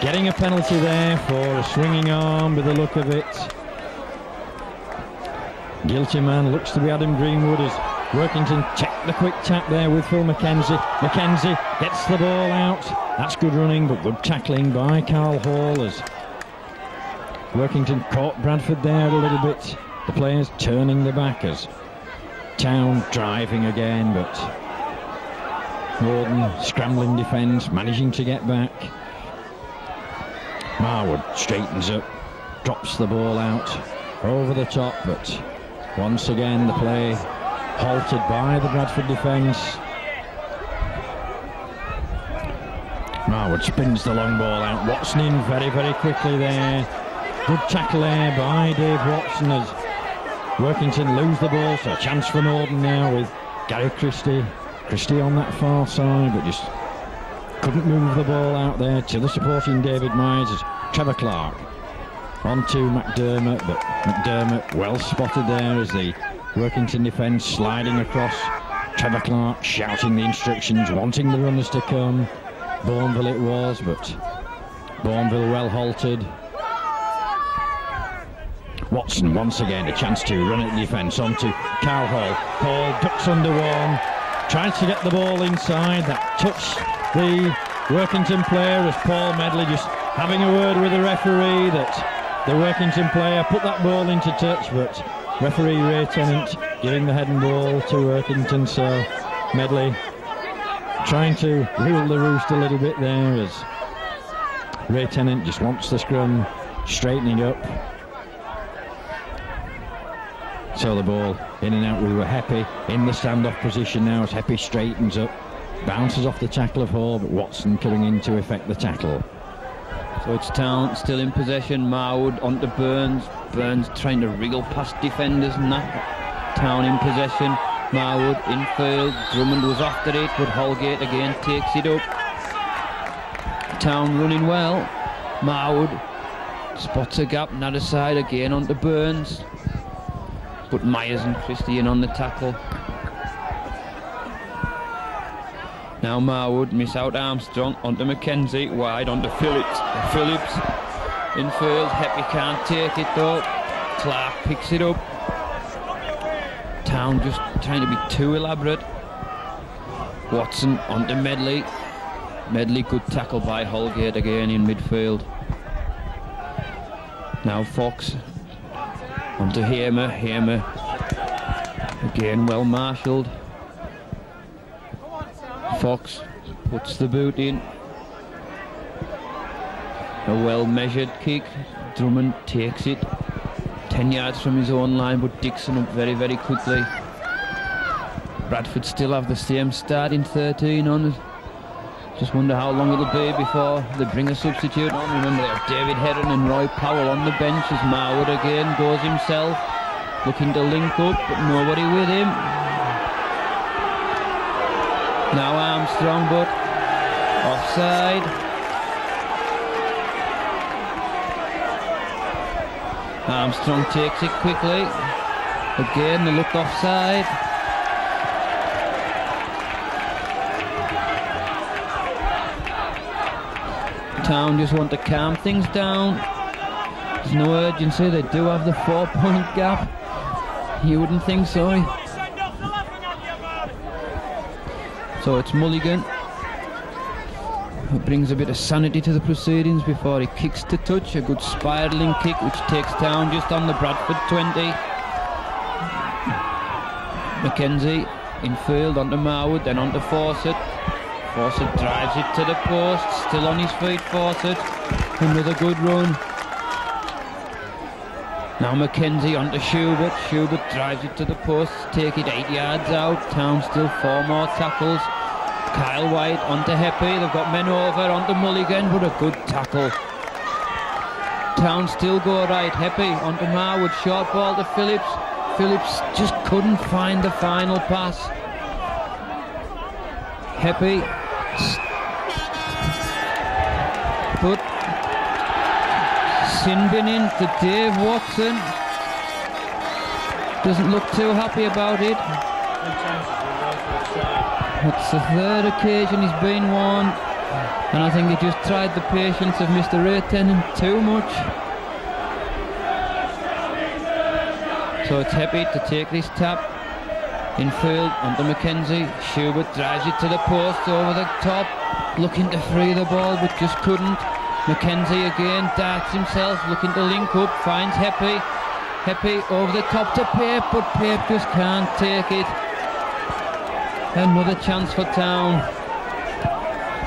getting a penalty there for a swinging arm by the look of it. Guilty man looks to be Adam Greenwood as Workington check the quick tap there with Phil McKenzie. McKenzie gets the ball out. That's good running, but good tackling by Carl Hall as Workington caught Bradford there a little bit. The players turning the back as Town driving again, but Gordon scrambling defence, managing to get back. Marwood straightens up, drops the ball out over the top, but once again the play halted by the Bradford defence. Marwood spins the long ball out. Watson in very, very quickly there. Good tackle there by Dave Watson as Workington lose the ball. So a chance for Norden now with Gary Christie. Christie on that far side, but just couldn't move the ball out there to the supporting David Myers as Trevor Clark on to McDermott, but McDermott well spotted there as the Workington defence sliding across. Trevor Clark shouting the instructions, wanting the runners to come. Bourneville it was, but Bourneville well halted. Watson once again a chance to run at the defence onto Carl Hall. Paul ducks under one, tries to get the ball inside. That touched the Workington player as Paul Medley just having a word with the referee that the Workington player put that ball into touch, but referee Ray Tennant giving the head and ball to Workington. So Medley trying to rule the roost a little bit there as Ray Tennant just wants the scrum straightening up. So the ball in and out. We were Heppy in the standoff position now as Heppy straightens up, bounces off the tackle of Hall, but Watson coming in to effect the tackle. So it's Town still in possession. Marwood onto Burns. Burns trying to wriggle past defenders and that. Town in possession. Marwood infield. Drummond was after it, but Holgate again takes it up. Town running well. Marwood spots a gap, another side again onto Burns. But Myers and Christie in on the tackle. Now Marwood miss out Armstrong onto Mackenzie, wide onto Phillips. Phillips infield. Heppy can't take it though. Clark picks it up. Town just trying to be too elaborate. Watson onto Medley. Medley good tackle by Holgate again in midfield. Now Fox onto Hamer. Hamer again well marshalled. Fox puts the boot in. A well measured kick. Drummond takes it 10 yards from his own line, but Dixon up very, very quickly. Bradford still have the same starting 13 on. Just wonder how long it'll be before they bring a substitute on. Remember they have David Heron and Roy Powell on the bench as Marwood again goes himself, looking to link up, but nobody with him. Now Armstrong, but offside. Armstrong takes it quickly. Again, they look offside. Town just want to calm things down. There's no urgency. They do have the 4-point gap. You wouldn't think so. So it's Mulligan who brings a bit of sanity to the proceedings before he kicks to touch. A good spiralling kick which takes Town just on the Bradford 20. Mackenzie infield onto Marwood, then onto Fawcett. Fawcett drives it to the post, still on his feet Fawcett. Another good run. Now Mackenzie onto Schubert. Schubert drives it to the post, take it 8 yards out. Town still 4 more tackles. Kyle White onto Heppy. They've got men over onto Mulligan, but a good tackle. Town still go right. Heppy onto Marwood. Short ball to Phillips. Phillips just couldn't find the final pass. Heppy. Put Sinbin in to Dave Watson. Doesn't look too happy about it. It's the 3rd occasion he's been warned, and I think he just tried the patience of Mr. Ray Tennant too much. So it's Heppy to take this tap. Infield onto Mackenzie. Schubert drives it to the post over the top, looking to free the ball but just couldn't. Mackenzie again darts himself, looking to link up, finds Heppy. Heppy over the top to Pape, but Pape just can't take it. Another chance for Town.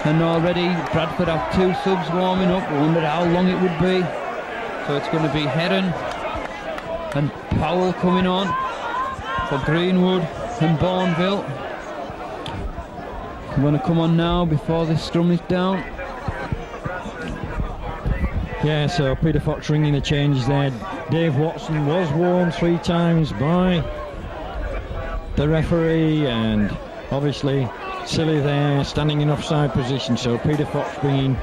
And already Bradford have 2 subs warming up. I wondered how long it would be. So it's going to be Heron and Powell coming on for Greenwood and Bourneville. I'm going to come on now before this scrum is down. Yeah, so Peter Fox ringing the changes there. Dave Watson was warned 3 times by the referee, and obviously Silly there standing in offside position, so Peter Fox bringing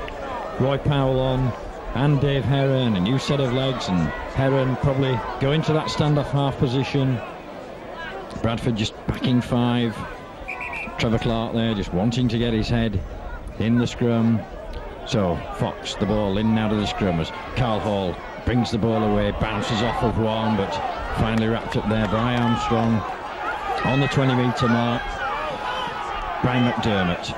Roy Powell on and Dave Heron, a new set of legs, and Heron probably going to that standoff half position. Bradford just backing 5. Trevor Clark there just wanting to get his head in the scrum. So Fox, the ball in and out of the scrum as Carl Hall brings the ball away, bounces off of one, but finally wrapped up there by Armstrong on the 20-metre mark. Brian McDermott,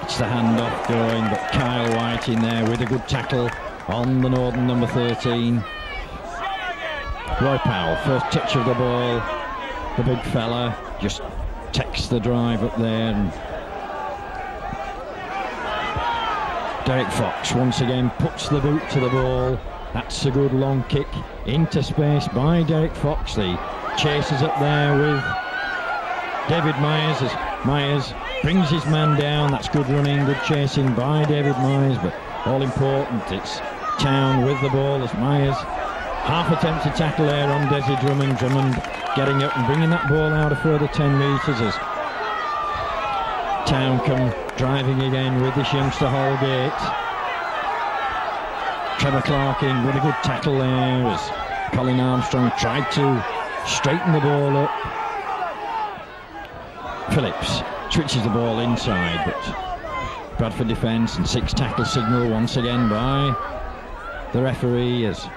it's the handoff going, but Kyle White in there with a good tackle on the Northern number 13. Roy Powell, first touch of the ball, the big fella just takes the drive up there, and Derek Fox once again puts the boot to the ball. That's a good long kick into space by Derek Fox. The chasers up there with David Myers as Myers brings his man down. That's good running, good chasing by David Myers, but all important, it's Town with the ball as Myers half attempt to tackle there on Desi Drummond. Drummond getting up and bringing that ball out a further 10 metres as Town come driving again with this youngster Holgate. Trevor Clark in with a good tackle there as Colin Armstrong tried to straighten the ball up. Phillips switches the ball inside, but Bradford defence, and 6 tackle signal once again by the referee as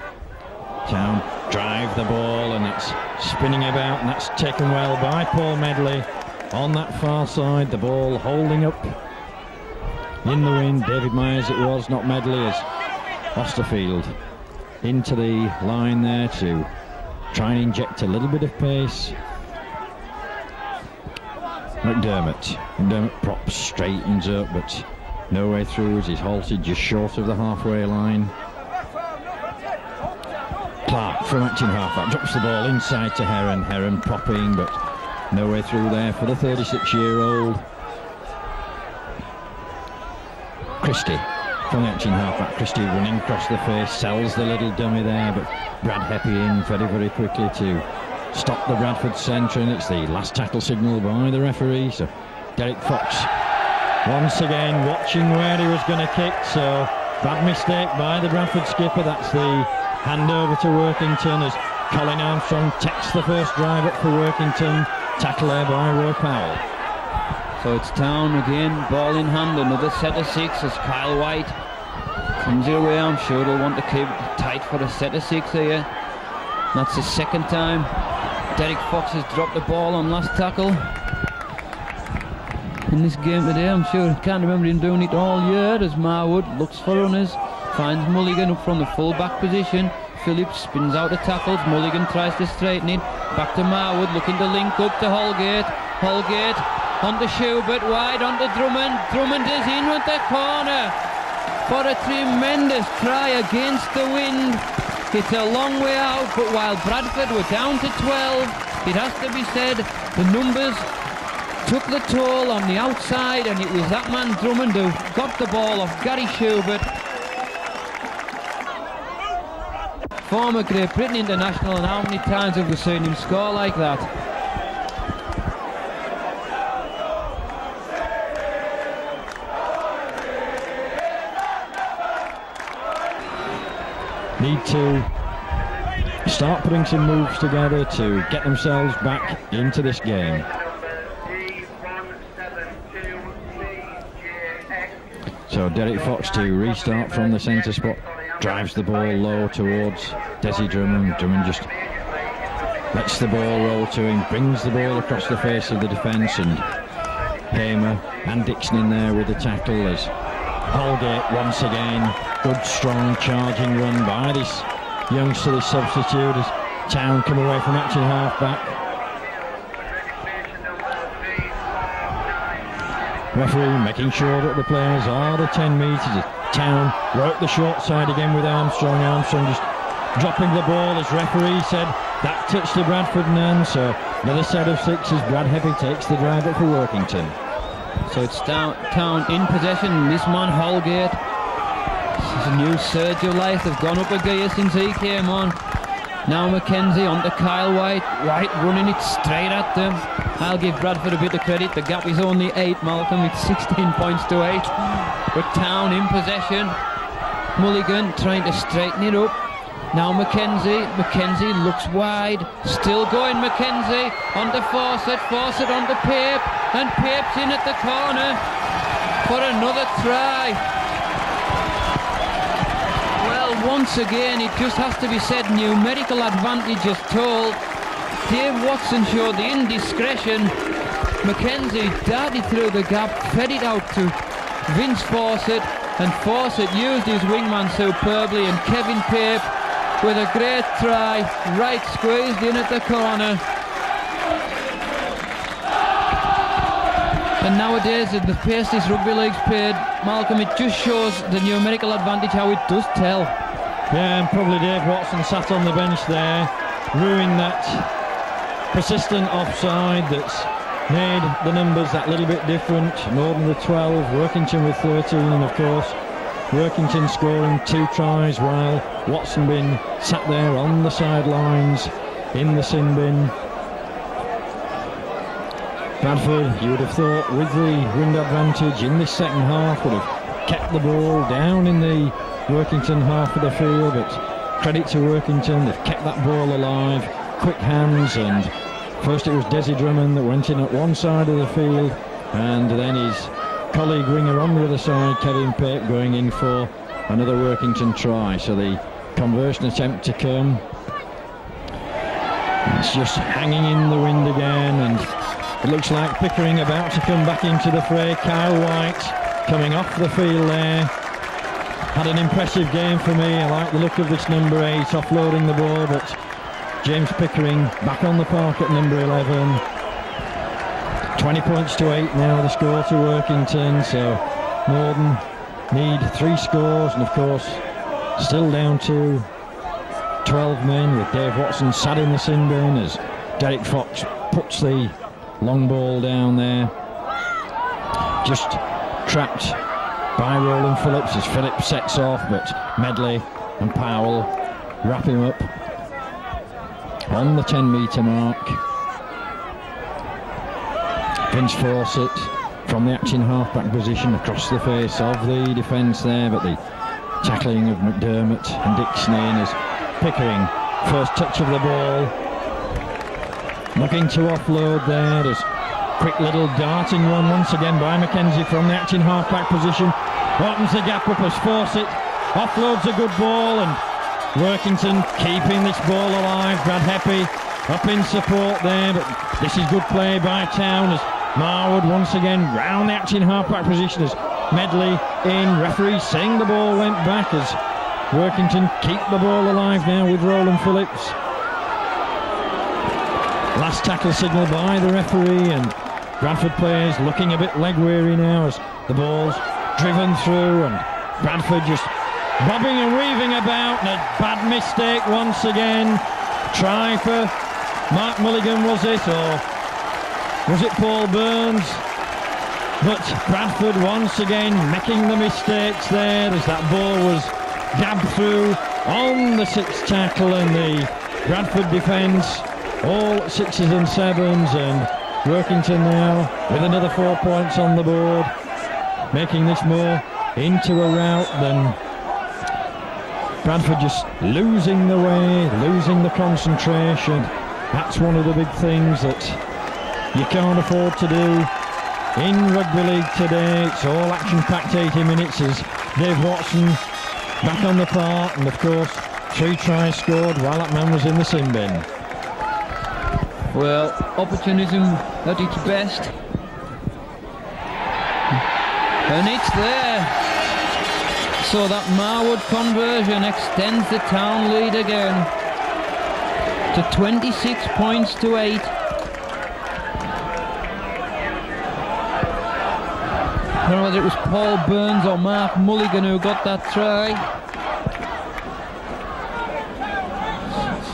Town drive the ball, and it's spinning about, and that's taken well by Paul Medley on that far side. The ball holding up in the wind. David Myers it was, not Medley, as Osterfield into the line there to try and inject a little bit of pace. McDermott props, straightens up, but no way through as he's halted just short of the halfway line. Clark from acting halfback drops the ball inside to Heron. Heron propping, but no way through there for the 36-year-old. Christie from the acting halfback. Christie running across the face, sells the little dummy there, but Brad Heppy in very, very quickly to stop the Bradford centre, and it's the last tackle signal by the referee. So Derek Fox once again watching where he was going to kick, so bad mistake by the Bradford skipper. That's the handover to Workington as Colin Armstrong takes the first drive up for Workington. Tackle there by Roy Powell. So it's Town again, ball in hand, another set of 6 as Kyle White comes your way. I'm sure they'll want to keep it tight for a set of 6 here. That's the second time Derek Fox has dropped the ball on last tackle in this game today. I'm sure, can't remember him doing it all year as Marwood looks for runners, finds Mulligan up from the full back position. Phillips spins out the tackles, Mulligan tries to straighten it, back to Marwood looking to link up to Holgate. Holgate onto Schubert, wide onto Drummond. Drummond is in with the corner for a tremendous try against the wind. It's a long way out, but while Bradford were down to 12, it has to be said, the numbers took the toll on the outside, and it was that man Drummond who got the ball off Gary Schubert. Former Great Britain international, and how many times have we seen him score like that? Need to start putting some moves together to get themselves back into this game. So Derek Fox to restart from the centre spot, drives the ball low towards Desi Drummond. Drummond just lets the ball roll to him, brings the ball across the face of the defence, and Hamer and Dixon in there with the tackle as Holgate once again. Good strong charging run by this youngster, this substitute, as Town come away from action half-back. Referee making sure that the players are the 10 metres. Town work the short side again with Armstrong. Armstrong just dropping the ball, as referee said that touched the Bradford man. So another set of 6 as Brad Heppy takes the drive up for Workington. So it's Town in possession. This man Holgate There's a new surge of life. They've gone up a gear since he came on. Now Mackenzie onto Kyle White. White running it straight at them. I'll give Bradford a bit of credit. The gap is only 8, Malcolm. It's 16 points to 8. But Town in possession. Mulligan trying to straighten it up. Now Mackenzie looks wide, still going Mackenzie, onto Fawcett onto Pape, and Pape's in at the corner for another try. Well, once again, it just has to be said, numerical advantage is told. Dave Watson showed the indiscretion. Mackenzie darted through the gap, fed it out to Vince Fawcett, and Fawcett used his wingman superbly, and Kevin Pape with a great try, right squeezed in at the corner. And nowadays, at the pace this rugby league's played, Malcolm, it just shows the numerical advantage, how it does tell. Yeah, and probably Dave Watson sat on the bench there, ruining that persistent offside that's made the numbers that little bit different. Northern with 12, Workington with 13, and of course Workington scoring 2 tries while Watson been sat there on the sidelines in the sin bin. Bradford, you would have thought, with the wind advantage in this second half, would have kept the ball down in the Workington half of the field, but credit to Workington, they've kept that ball alive, quick hands, and first it was Desi Drummond that went in at one side of the field, and then his colleague winger on the other side, Kevin Pape, going in for another Workington try. So the conversion attempt to come, it's just hanging in the wind again, and it looks like Pickering about to come back into the fray. Kyle White coming off the field there, had an impressive game for me. I like the look of this number 8 offloading the ball, but James Pickering back on the park at number 11. 20 points to 8 now, the score to Workington, so Northern need 3 scores, and of course still down to 12 men with Dave Watson sat in the sin bin as Derek Fox puts the long ball down there. Just trapped by Roland Phillips as Phillips sets off, but Medley and Powell wrap him up on the 10-metre mark. Vince Fawcett from the acting half-back position across the face of the defence there, but the tackling of McDermott and Dixon in as Pickering, first touch of the ball, looking to offload there. There's quick little darting run once again by Mackenzie from the acting half-back position, opens the gap up as Fawcett offloads a good ball, and Workington keeping this ball alive. Brad Heppy up in support there, but this is good play by Town as Marwood once again round the acting half-back position as Medley in. Referee saying the ball went back as Workington keep the ball alive now with Roland Phillips. Last tackle signal by the referee, and Bradford players looking a bit leg weary now as the ball's driven through, and Bradford just bobbing and weaving about, and a bad mistake once again. Try for Mark Mulligan, was it, or was it Paul Burns? But Bradford once again making the mistakes there as that ball was jabbed through on the 6th tackle, and the Bradford defence all 6s and 7s, and Workington now with another 4 points on the board, making this more into a rout than Bradford just losing the way, losing the concentration. That's one of the big things that you can't afford to do in rugby league today. It's all action-packed 80 minutes as Dave Watson back on the park, and of course 3 tries scored while that man was in the sin bin. Well, opportunism at its best, and it's there. So that Marwood conversion extends the Town lead again to 26 points to 8. I don't know whether it was Paul Burns or Mark Mulligan who got that try.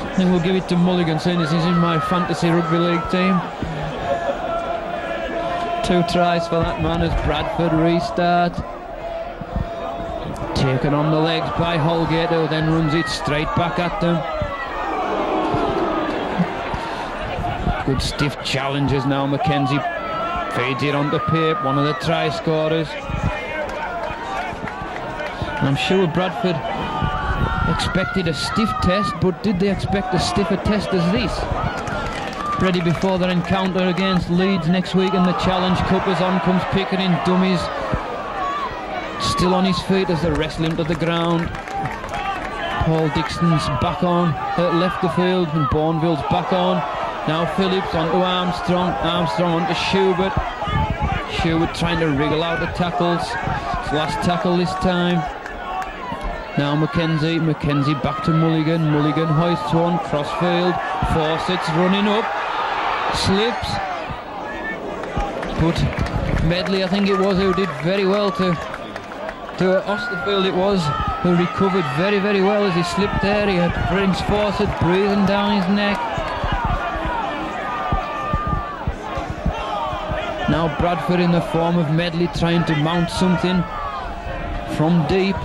I think we'll give it to Mulligan, saying this is in my fantasy rugby league team. 2 tries for that man as Bradford restart. Taken on the legs by Holgate, who then runs it straight back at them. Good stiff challenges now. Mackenzie feeds it onto Pape, one of the try scorers. And I'm sure Bradford expected a stiff test, but did they expect a stiffer test as this? Ready before their encounter against Leeds next week in the Challenge Cup. As on comes Pickering, dummies. Still on his feet as they wrestle him to the ground. Paul Dixon's back on, left the field, and Bourneville's back on. Now Phillips onto Armstrong, Armstrong onto Schubert. Schubert trying to wriggle out the tackles. His last tackle this time. Now Mackenzie back to Mulligan. Mulligan hoists one, crossfield. Fawcett's running up, slips. But Medley, I think it was, who did very well to Osterfield, it was, who recovered very, very well as he slipped there. He had Prince Fawcett breathing down his neck. Now Bradford in the form of Medley trying to mount something from deep.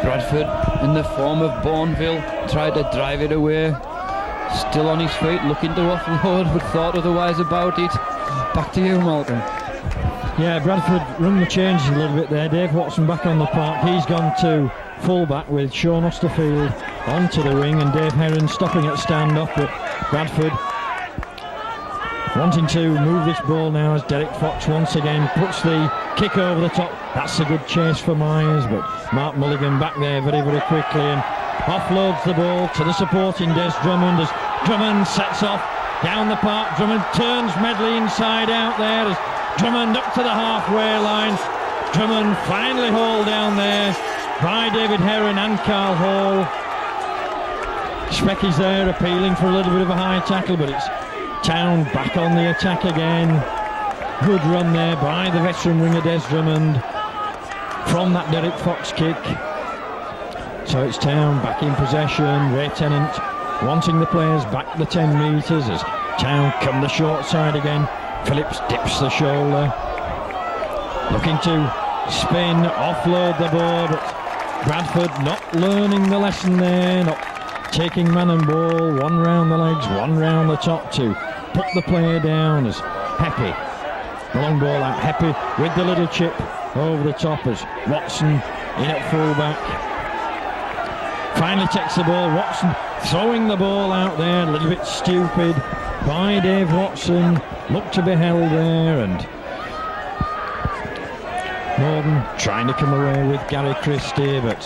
Bradford in the form of Bourneville tried to drive it away. Still on his feet, looking to offload, but thought otherwise about it. Back to you, Malcolm. Yeah, Bradford run the changes a little bit there. Dave Watson back on the park. He's gone to full-back with Sean Osterfield onto the wing, and Dave Heron stopping at stand-off, but Bradford wanting to move this ball now as Derek Fox once again puts the kick over the top. That's a good chase for Myers, but Mark Mulligan back there very, very quickly and offloads the ball to the supporting Des Drummond as Drummond sets off down the park. Drummond turns Medley inside out there as Drummond up to the halfway line. Drummond finally hauled down there by David Heron and Carl Hall. Specky's there appealing for a little bit of a high tackle, but it's Town back on the attack again. Good run there by the veteran winger Des Drummond from that Derek Fox kick. So it's Town back in possession. Ray Tennant wanting the players back the 10 metres as Town come the short side again. Phillips dips the shoulder, looking to spin, offload the ball, but Bradford not learning the lesson there, not taking man and ball, one round the legs, one round the top to put the player down as Heppy, the long ball out, Heppy with the little chip over the top as Watson in at full-back. Finally takes the ball, Watson throwing the ball out there, a little bit stupid by Dave Watson, looked to be held there, and Norton trying to come away with Gary Christie, but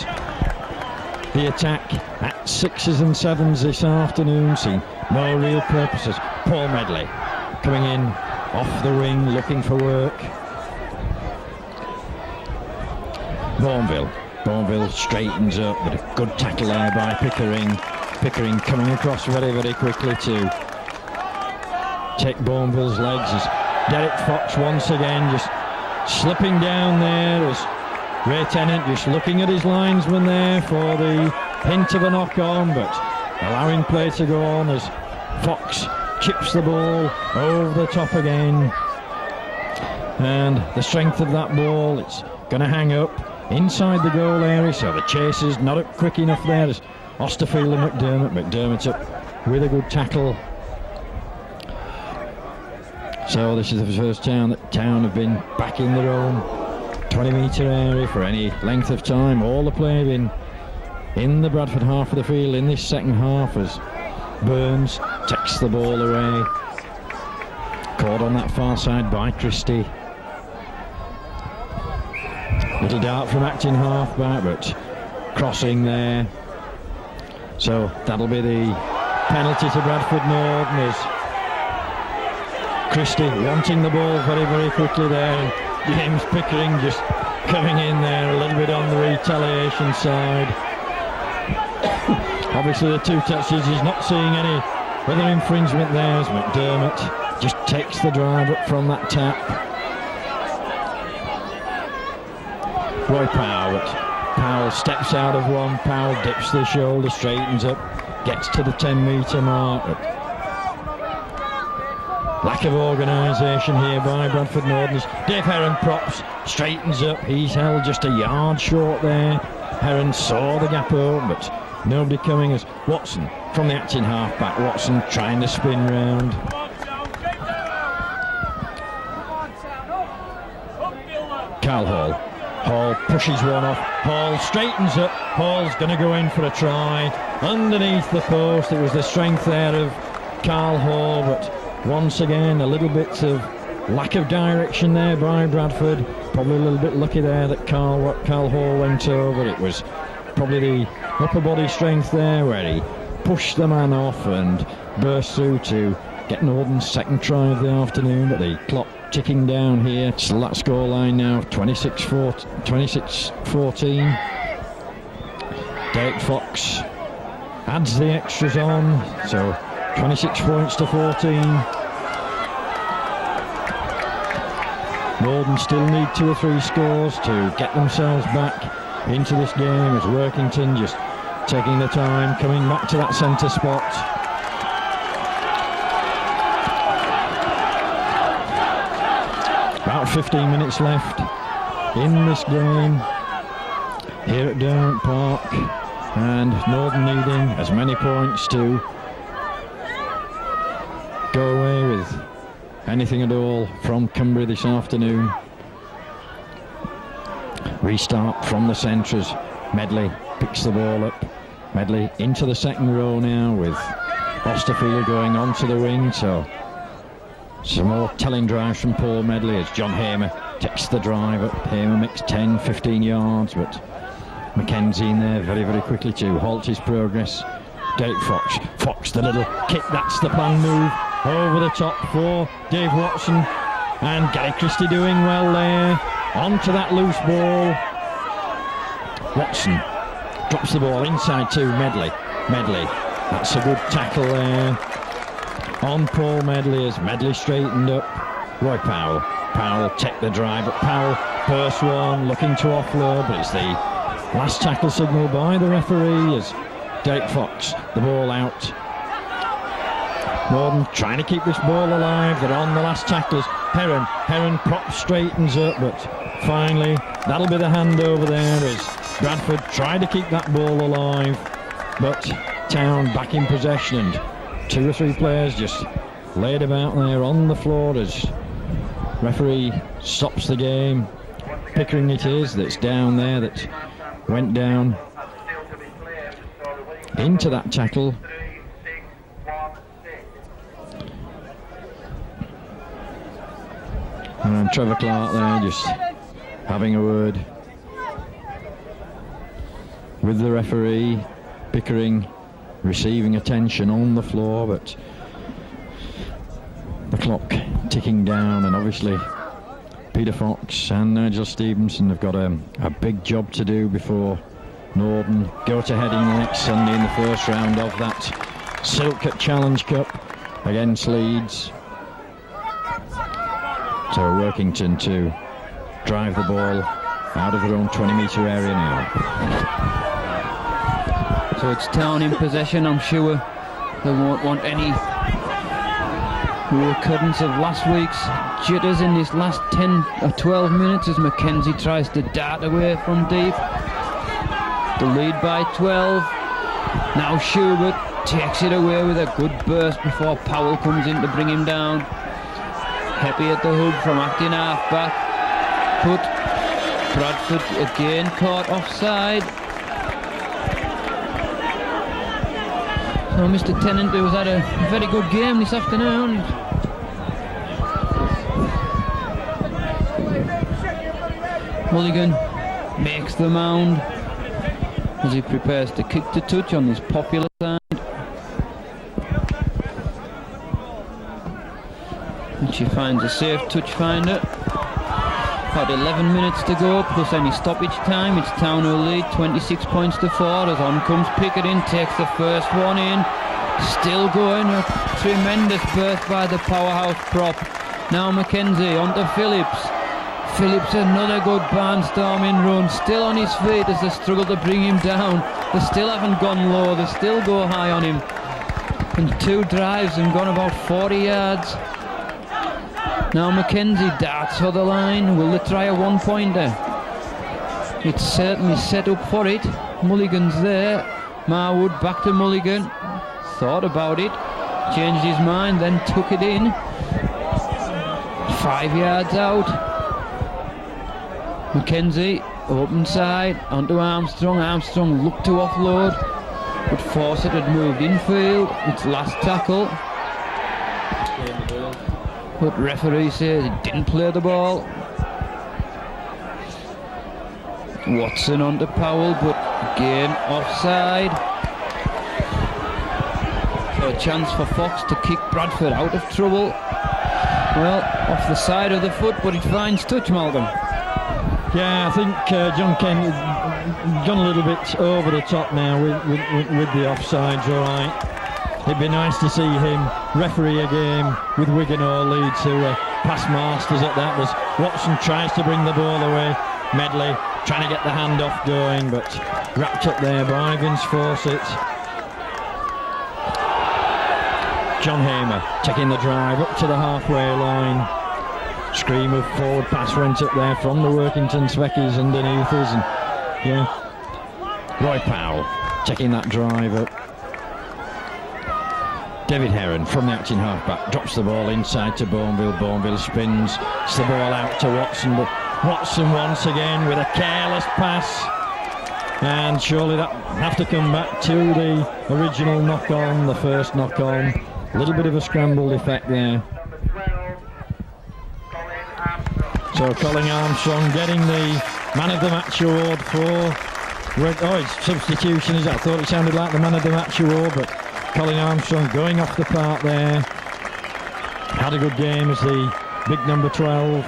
the attack at 6s and 7s this afternoon seen no real purposes. Paul Medley coming in off the wing looking for work. Bourneville straightens up, but a good tackle there by Pickering. Pickering coming across very, very quickly to take Bourneville's legs as Derek Fox once again just slipping down there as Ray Tennant just looking at his linesman there for the hint of a knock-on, but allowing play to go on as Fox chips the ball over the top again. And the strength of that ball, it's going to hang up inside the goal area, so the chase is not up quick enough there as Osterfield and McDermott up with a good tackle. So this is the first time that Town have been back in their own 20-metre area for any length of time. All the play been in the Bradford half of the field in this second half as Burns takes the ball away. Caught on that far side by Christie. Little dart from acting half-back, but crossing there. So that'll be the penalty to Bradford Norton as Christie wanting the ball very, very quickly there, and James Pickering just coming in there a little bit on the retaliation side. Obviously the two touches, he's not seeing any other infringement there as McDermott just takes the drive up from that tap. Roy Powell, but Powell steps out of one, Powell dips the shoulder, straightens up, gets to the 10-metre mark. lack of organisation here by Bradford Northerners. Dave Heron props, straightens up, he's held just a yard short there. Heron saw the gap open, but nobody coming as Watson from the acting half-back. Watson trying to spin round. Carl Hall. Hall pushes one off. Hall straightens up. Hall's going to go in for a try. Underneath the post, it was the strength there of Carl Hall, but once again a little bit of lack of direction there by Bradford. Probably a little bit lucky there that Carl Hall went over. It was probably the upper body strength there where he pushed the man off and burst through to get Northern's second try of the afternoon, but the clock ticking down here. Still that scoreline now, 26-14. Derek Fox adds the extras on, so 26 points to 14. Northern still need 2 or 3 scores to get themselves back into this game, as Workington just taking the time, coming back to that centre spot. About 15 minutes left in this game here at Derwent Park, and Northern needing as many points to go away with anything at all from Cumbria this afternoon. Restart from the centres. Medley picks the ball up. Medley into the second row now with Osterfield going onto the wing, so some more telling drives from Paul Medley as John Hamer takes the drive up. Hamer makes 10-15 yards, but Mackenzie in there very, very quickly to halt his progress. Derek Fox. Fox, the little kick, that's the plan move. Over the top for Dave Watson, and Gary Christie doing well there. Onto that loose ball. Watson drops the ball inside to Medley. Medley, that's a good tackle there on Paul Medley as Medley straightened up. Roy Powell. Powell take the drive, but Powell burst one, looking to offload, but it's the last tackle signal by the referee as Derek Fox, the ball out. Northern trying to keep this ball alive. They're on the last tacklers. Heron prop straightens up, but finally that'll be the handover there as Bradford tried to keep that ball alive, but Town back in possession, and 2 or 3 players just laid about there on the floor as referee stops the game. Pickering it is that's down there, that went down into that tackle. And Trevor Clark there just having a word with the referee. Pickering receiving attention on the floor, but the clock ticking down, and obviously Peter Fox and Nigel Stevenson have got a big job to do before Northern go to Heading next Sunday in the first round of that Silkcut Challenge Cup against Leeds. So Workington to drive the ball out of their own 20-metre area now. So it's Town in possession. I'm sure they won't want any recurrence of last week's jitters in this last 10 or 12 minutes as Mackenzie tries to dart away from deep. The lead by 12. Now Schubert takes it away with a good burst before Powell comes in to bring him down. Happy at the hook from acting half-back. Put Bradford again caught offside. So Mr. Tennant, who has had a very good game this afternoon. Mulligan makes the mound as he prepares to kick to touch on this popular side. And she finds a safe touch finder. About 11 minutes to go, plus any stoppage time. It's Town who lead, 26 points to 4, as on comes Pickering, takes the first one in. Still going, a tremendous burst by the powerhouse prop. Now Mackenzie onto Phillips. Phillips another good barnstorming run, still on his feet as they struggle to bring him down. They still haven't gone low, they still go high on him. And 2 drives and gone about 40 yards. Now Mackenzie darts for the line. Will they try a one-pointer? It's certainly set up for it. Mulligan's there. Marwood back to Mulligan. Thought about it. Changed his mind, then took it in. 5 yards out. Mackenzie, open side, onto Armstrong. Armstrong looked to offload, but Fawcett had moved infield. It's last tackle. But referee says he didn't play the ball. Watson onto Powell, but again offside. So a chance for Fox to kick Bradford out of trouble. Well, off the side of the foot, but it finds touch, Malcolm. Yeah, I think John Kent gone a little bit over the top now with the offsides, all right. It'd be nice to see him referee a game with Wigan or Leeds, who were past masters at that. As Watson tries to bring the ball away, Medley trying to get the handoff going, but wrapped up there by Vince Fawcett. John Hamer taking the drive up to the halfway line. Scream of forward pass went up there from the Workington Speckers underneath us, and yeah, Roy Powell taking that drive up. David Heron from the acting halfback drops the ball inside to Bourneville. Bourneville spins, it's the ball out to Watson, but Watson once again with a careless pass, and surely that have to come back to the original knock on, the first knock on. A little bit of a scrambled effect there. So Colin Armstrong getting the man of the match award for it's substitution, is it? I thought it sounded like the man of the match award, but Colin Armstrong going off the park there. Had a good game as the big number 12.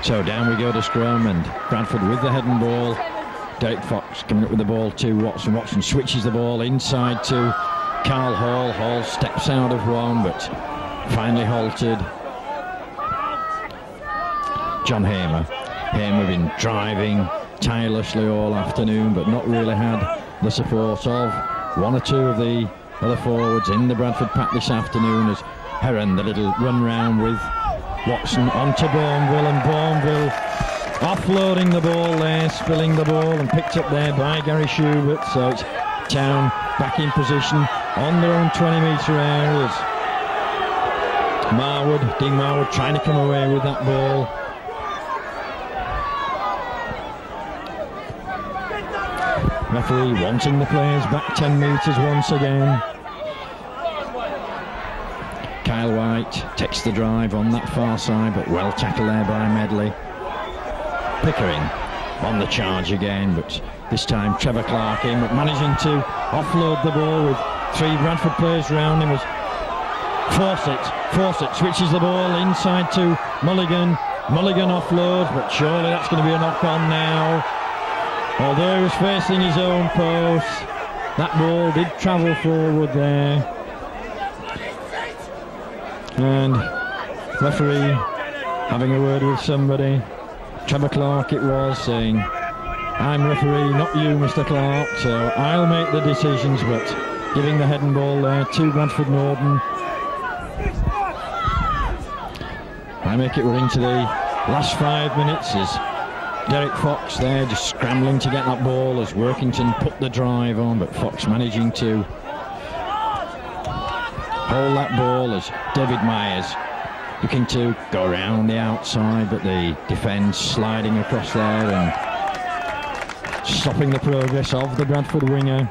So down we go to scrum, and Bradford with the head and ball. Derek Fox coming up with the ball to Watson. Watson switches the ball inside to Carl Hall. Hall steps out of one, but finally halted. John Hamer. Hamer been driving tirelessly all afternoon, but not really had the support of one or two of the other forwards in the Bradford pack this afternoon, as Heron, the little run round with Watson onto Bourneville, and Bourneville offloading the ball there, spilling the ball, and picked up there by Gary Schubert. So it's Town back in position on their own 20-metre areas. Dean Marwood trying to come away with that ball. Referee wanting the players back 10 metres once again. Kyle White takes the drive on that far side, but well tackled there by Medley. Pickering on the charge again, but this time Trevor Clark in, but managing to offload the ball with 3 Bradford players around him was Fawcett switches the ball inside to Mulligan. Mulligan offloads, but surely that's going to be a knock on now. Although he was facing his own post, that ball did travel forward there. And referee having a word with somebody. Trevor Clark it was, saying, "I'm referee, not you, Mr. Clark, so I'll make the decisions," but giving the head and ball there to Bradford Norden. I make it, we're into the last 5 minutes as Derek Fox there just scrambling to get that ball as Workington put the drive on, but Fox managing to hold that ball as David Myers looking to go around the outside, but the defence sliding across there and stopping the progress of the Bradford winger.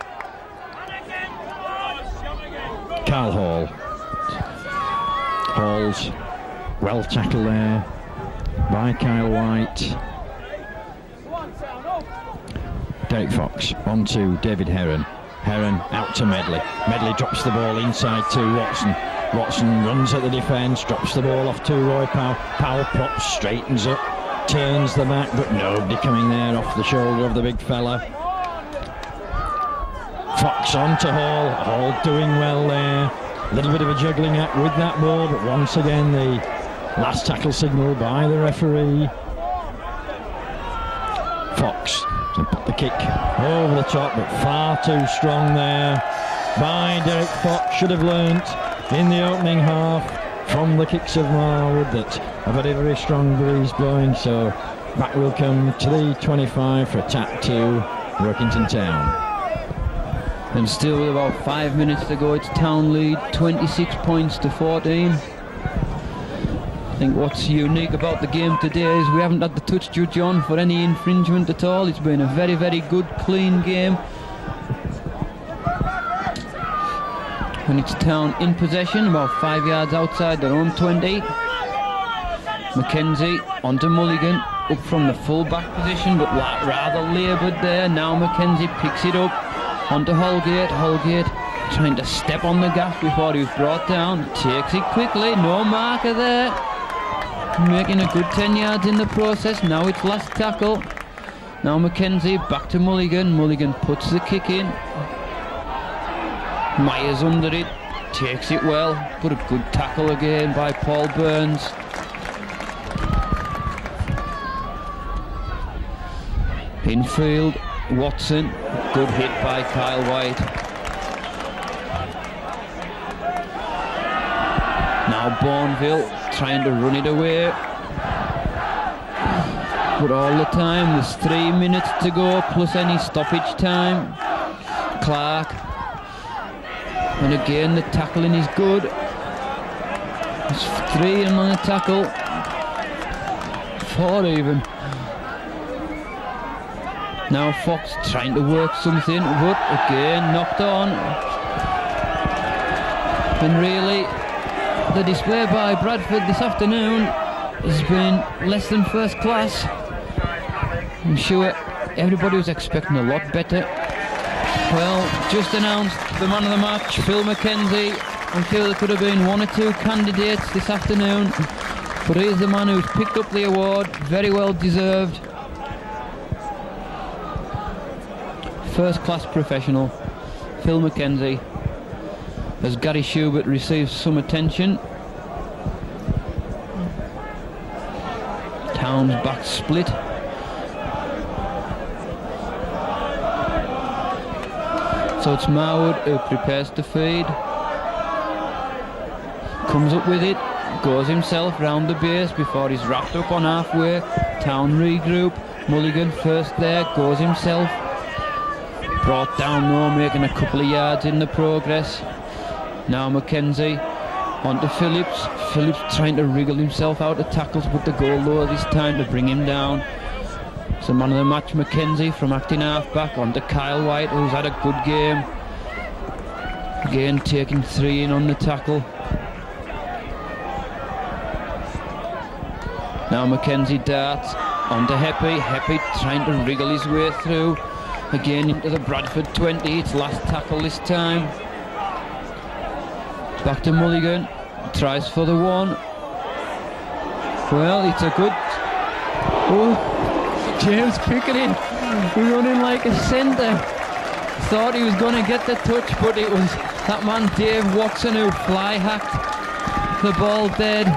Carl Hall. Hall's well tackled there by Kyle White. Derek Fox on to David Heron. Heron out to Medley. Medley drops the ball inside to Watson. Watson runs at the defence, drops the ball off to Roy Powell. Powell props, straightens up, turns the back, but nobody coming there off the shoulder of the big fella. Fox on to Hall. Hall doing well there. A little bit of a juggling act with that ball, but once again the last tackle signal by the referee. Fox put the kick over the top, but far too strong there by Derek Fox. Should have learnt in the opening half. from the kicks of Marwood that a very, very strong breeze blowing. So back will come to the 25 for attack to Workington Town. And still with about 5 minutes to go, it's Town lead 26 points to 14. I think what's unique about the game today is we haven't had the touch judge on for any infringement at all. It's been a very, very good, clean game. When it's Town in possession, about 5 yards outside their own 20. Mackenzie onto Mulligan, up from the full-back position, but rather laboured there. Now Mackenzie picks it up onto Holgate. Holgate trying to step on the gas before he was brought down. Takes it quickly, no marker there. Making a good 10 yards in the process. Now it's last tackle. Now Mackenzie back to Mulligan. Mulligan puts the kick in. Myers under it, takes it well, but a good tackle again by Paul Burns. Infield, Watson, good hit by Kyle White. Now Bourneville trying to run it away. But all the time, there's 3 minutes to go, plus any stoppage time. Clark. And again, the tackling is good. There's 3 on the tackle. 4 even. Now Fox trying to work something, but again knocked on. And really, the display by Bradford this afternoon has been less than first class. I'm sure everybody was expecting a lot better. Well, just announced the man of the match, Phil Mackenzie. I'm sure there could have been 1 or 2 candidates this afternoon, but he's the man who's picked up the award, very well deserved. First class professional, Phil Mackenzie, as Gary Schubert receives some attention. Town's back split. So it's Marwood who prepares to feed. Comes up with it, goes himself round the base before he's wrapped up on halfway. Town regroup. Mulligan first there, goes himself. Brought down though, making a couple of yards in the progress. Now Mackenzie onto Phillips. Phillips trying to wriggle himself out of tackles, but the goal low this time to bring him down. So man of the match Mackenzie from acting half-back onto Kyle White, who's had a good game. Again taking 3 in on the tackle. Now Mackenzie darts onto Heppy. Heppy trying to wriggle his way through. Again into the Bradford 20, it's last tackle this time. Back to Mulligan, tries for the 1. Well, it's a good... Oh, James Pickering running like a centre. Thought he was going to get the touch, but it was that man Dave Watson who fly-hacked the ball dead.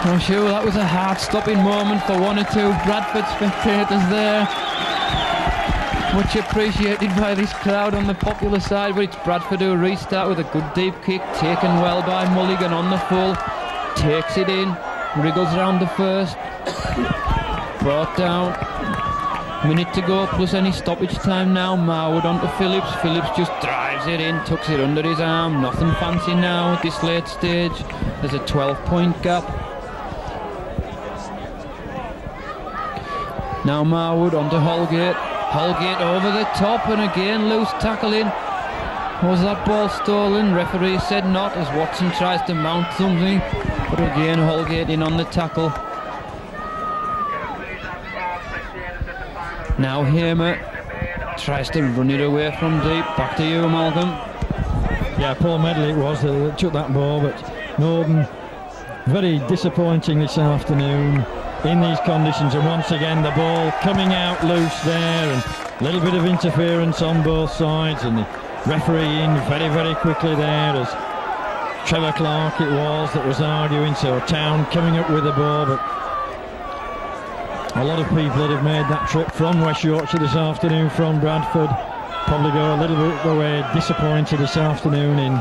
I'm sure that was a heart-stopping moment for 1 or 2 Bradford spectators there. Much appreciated by this crowd on the popular side, but it's Bradford who restart with a good deep kick, taken well by Mulligan on the full, takes it in, wriggles round the first, brought down, minute to go plus any stoppage time now. Marwood onto Phillips. Phillips just drives it in, tucks it under his arm, nothing fancy now at this late stage. There's a 12-point gap. Now Marwood onto Holgate. Holgate over the top, and again loose tackling. Was that ball stolen? Referee said not, as Watson tries to mount something, but again Holgate in on the tackle. Now Hamer tries to run it away from deep. Back to you, Malcolm. Yeah, Paul Medley it was that took that ball, but Northern very disappointing this afternoon in these conditions, and once again the ball coming out loose there, and a little bit of interference on both sides, and the referee in very, very quickly there as Trevor Clark it was that was arguing. So Town coming up with the ball, but a lot of people that have made that trip from West Yorkshire this afternoon from Bradford probably go a little bit away disappointed this afternoon in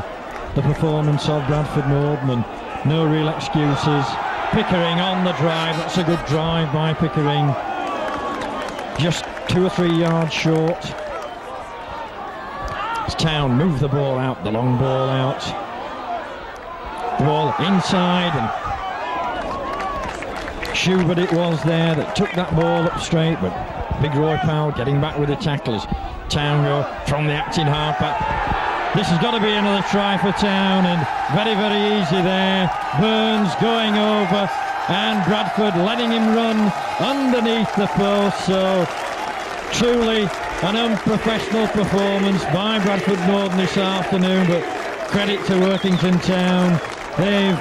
the performance of Bradford Northern, and no real excuses. Pickering on the drive, that's a good drive by Pickering, just 2 or 3 yards short. As Town move the ball out, the long ball out, the ball inside, and Schubert it was there that took that ball up straight, but Big Roy Powell getting back with the tacklers. Town go from the acting halfback. This has got to be another try for Town, and very, very easy there. Burns going over, and Bradford letting him run underneath the post. So truly an unprofessional performance by Bradford Northern this afternoon, but credit to Workington Town. They've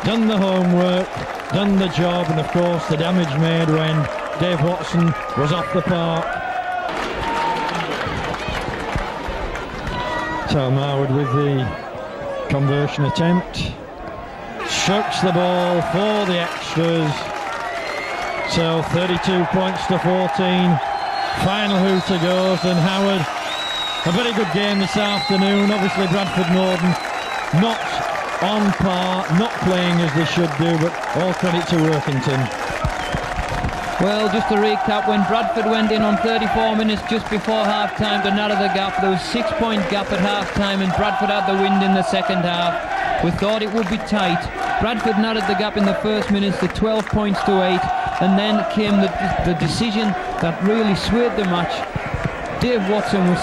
done the homework, done the job, and of course the damage made when Dave Watson was off the park. So Marwood with the conversion attempt, chucks the ball for the extras. So 32 points to 14. Final hooter goes, and Howard, a very good game this afternoon. Obviously Bradford Northern not on par, not playing as they should do, but all credit to Workington. Well, just to recap, when Bradford went in on 34 minutes just before half-time to narrow the gap, there was a 6-point gap at half-time, and Bradford had the wind in the second half. We thought it would be tight. Bradford narrowed the gap in the first minutes to 12 points to 8, and then came the decision that really swayed the match. Dave Watson was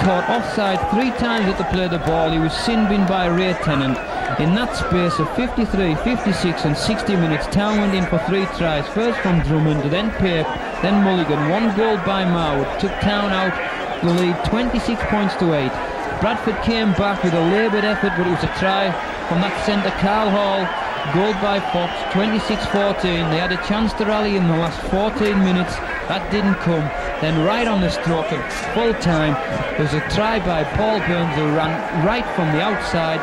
caught offside 3 times at the play of the ball. He was sin-binned by Ray Tennant. In that space of 53, 56 and 60 minutes, Town went in for 3 tries, first from Drummond, then Pape, then Mulligan. 1 goal by Marwood took Town out the lead 26 points to 8. Bradford came back with a laboured effort, but it was a try from that centre, Carl Hall. Goal by Fox, 26-14. They had a chance to rally in the last 14 minutes. That didn't come. Then right on the stroke of full time, there was a try by Paul Burns who ran right from the outside.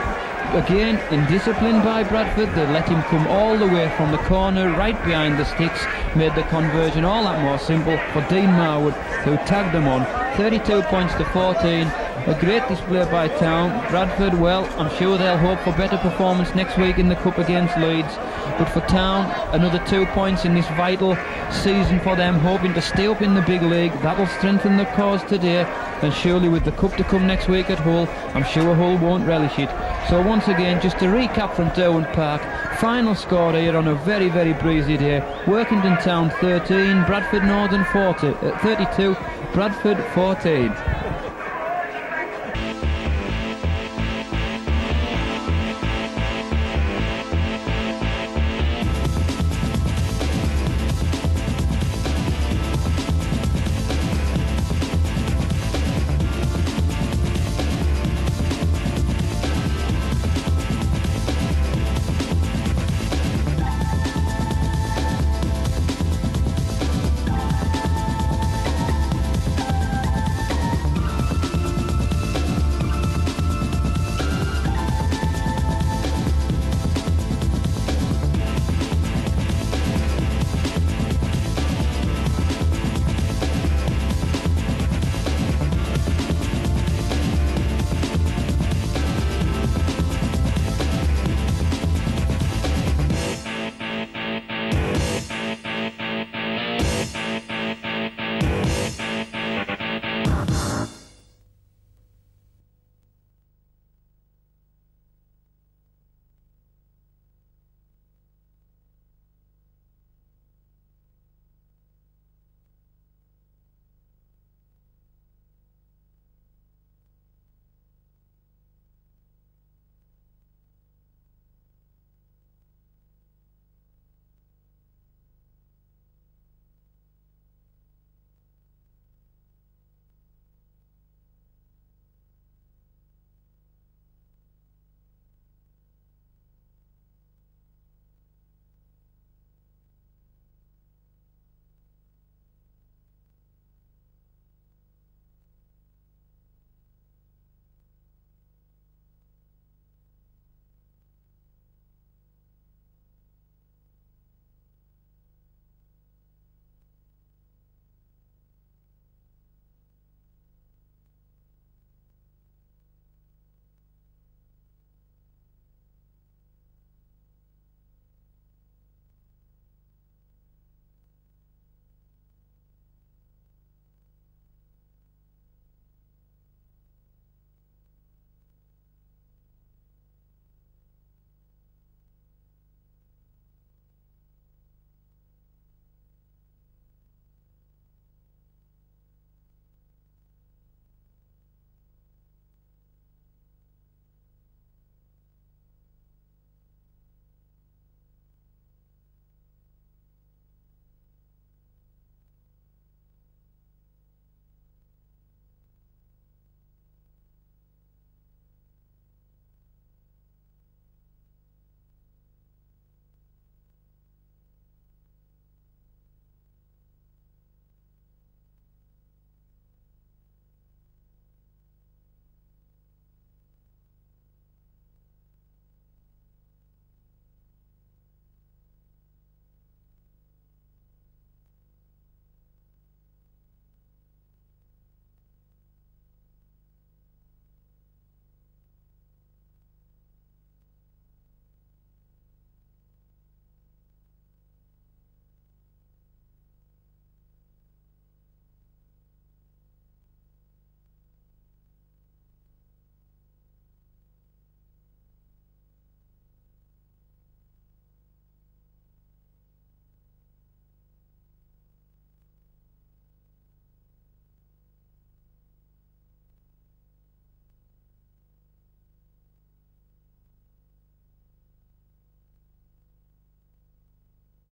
Again, indisciplined by Bradford, they let him come all the way from the corner, right behind the sticks, made the conversion all that more simple for Dean Marwood, who tagged them on. 32 points to 14. A great display by Town. Bradford, well, I'm sure they'll hope for better performance next week in the Cup against Leeds. But for Town, another 2 points in this vital season for them, hoping to stay up in the big league. That will strengthen the cause today, and surely with the Cup to come next week at Hull, I'm sure Hull won't relish it. So once again, just to recap from Derwent Park, final score here on a very, very breezy day. Workington Town 13, Bradford Northern 32, Bradford 14.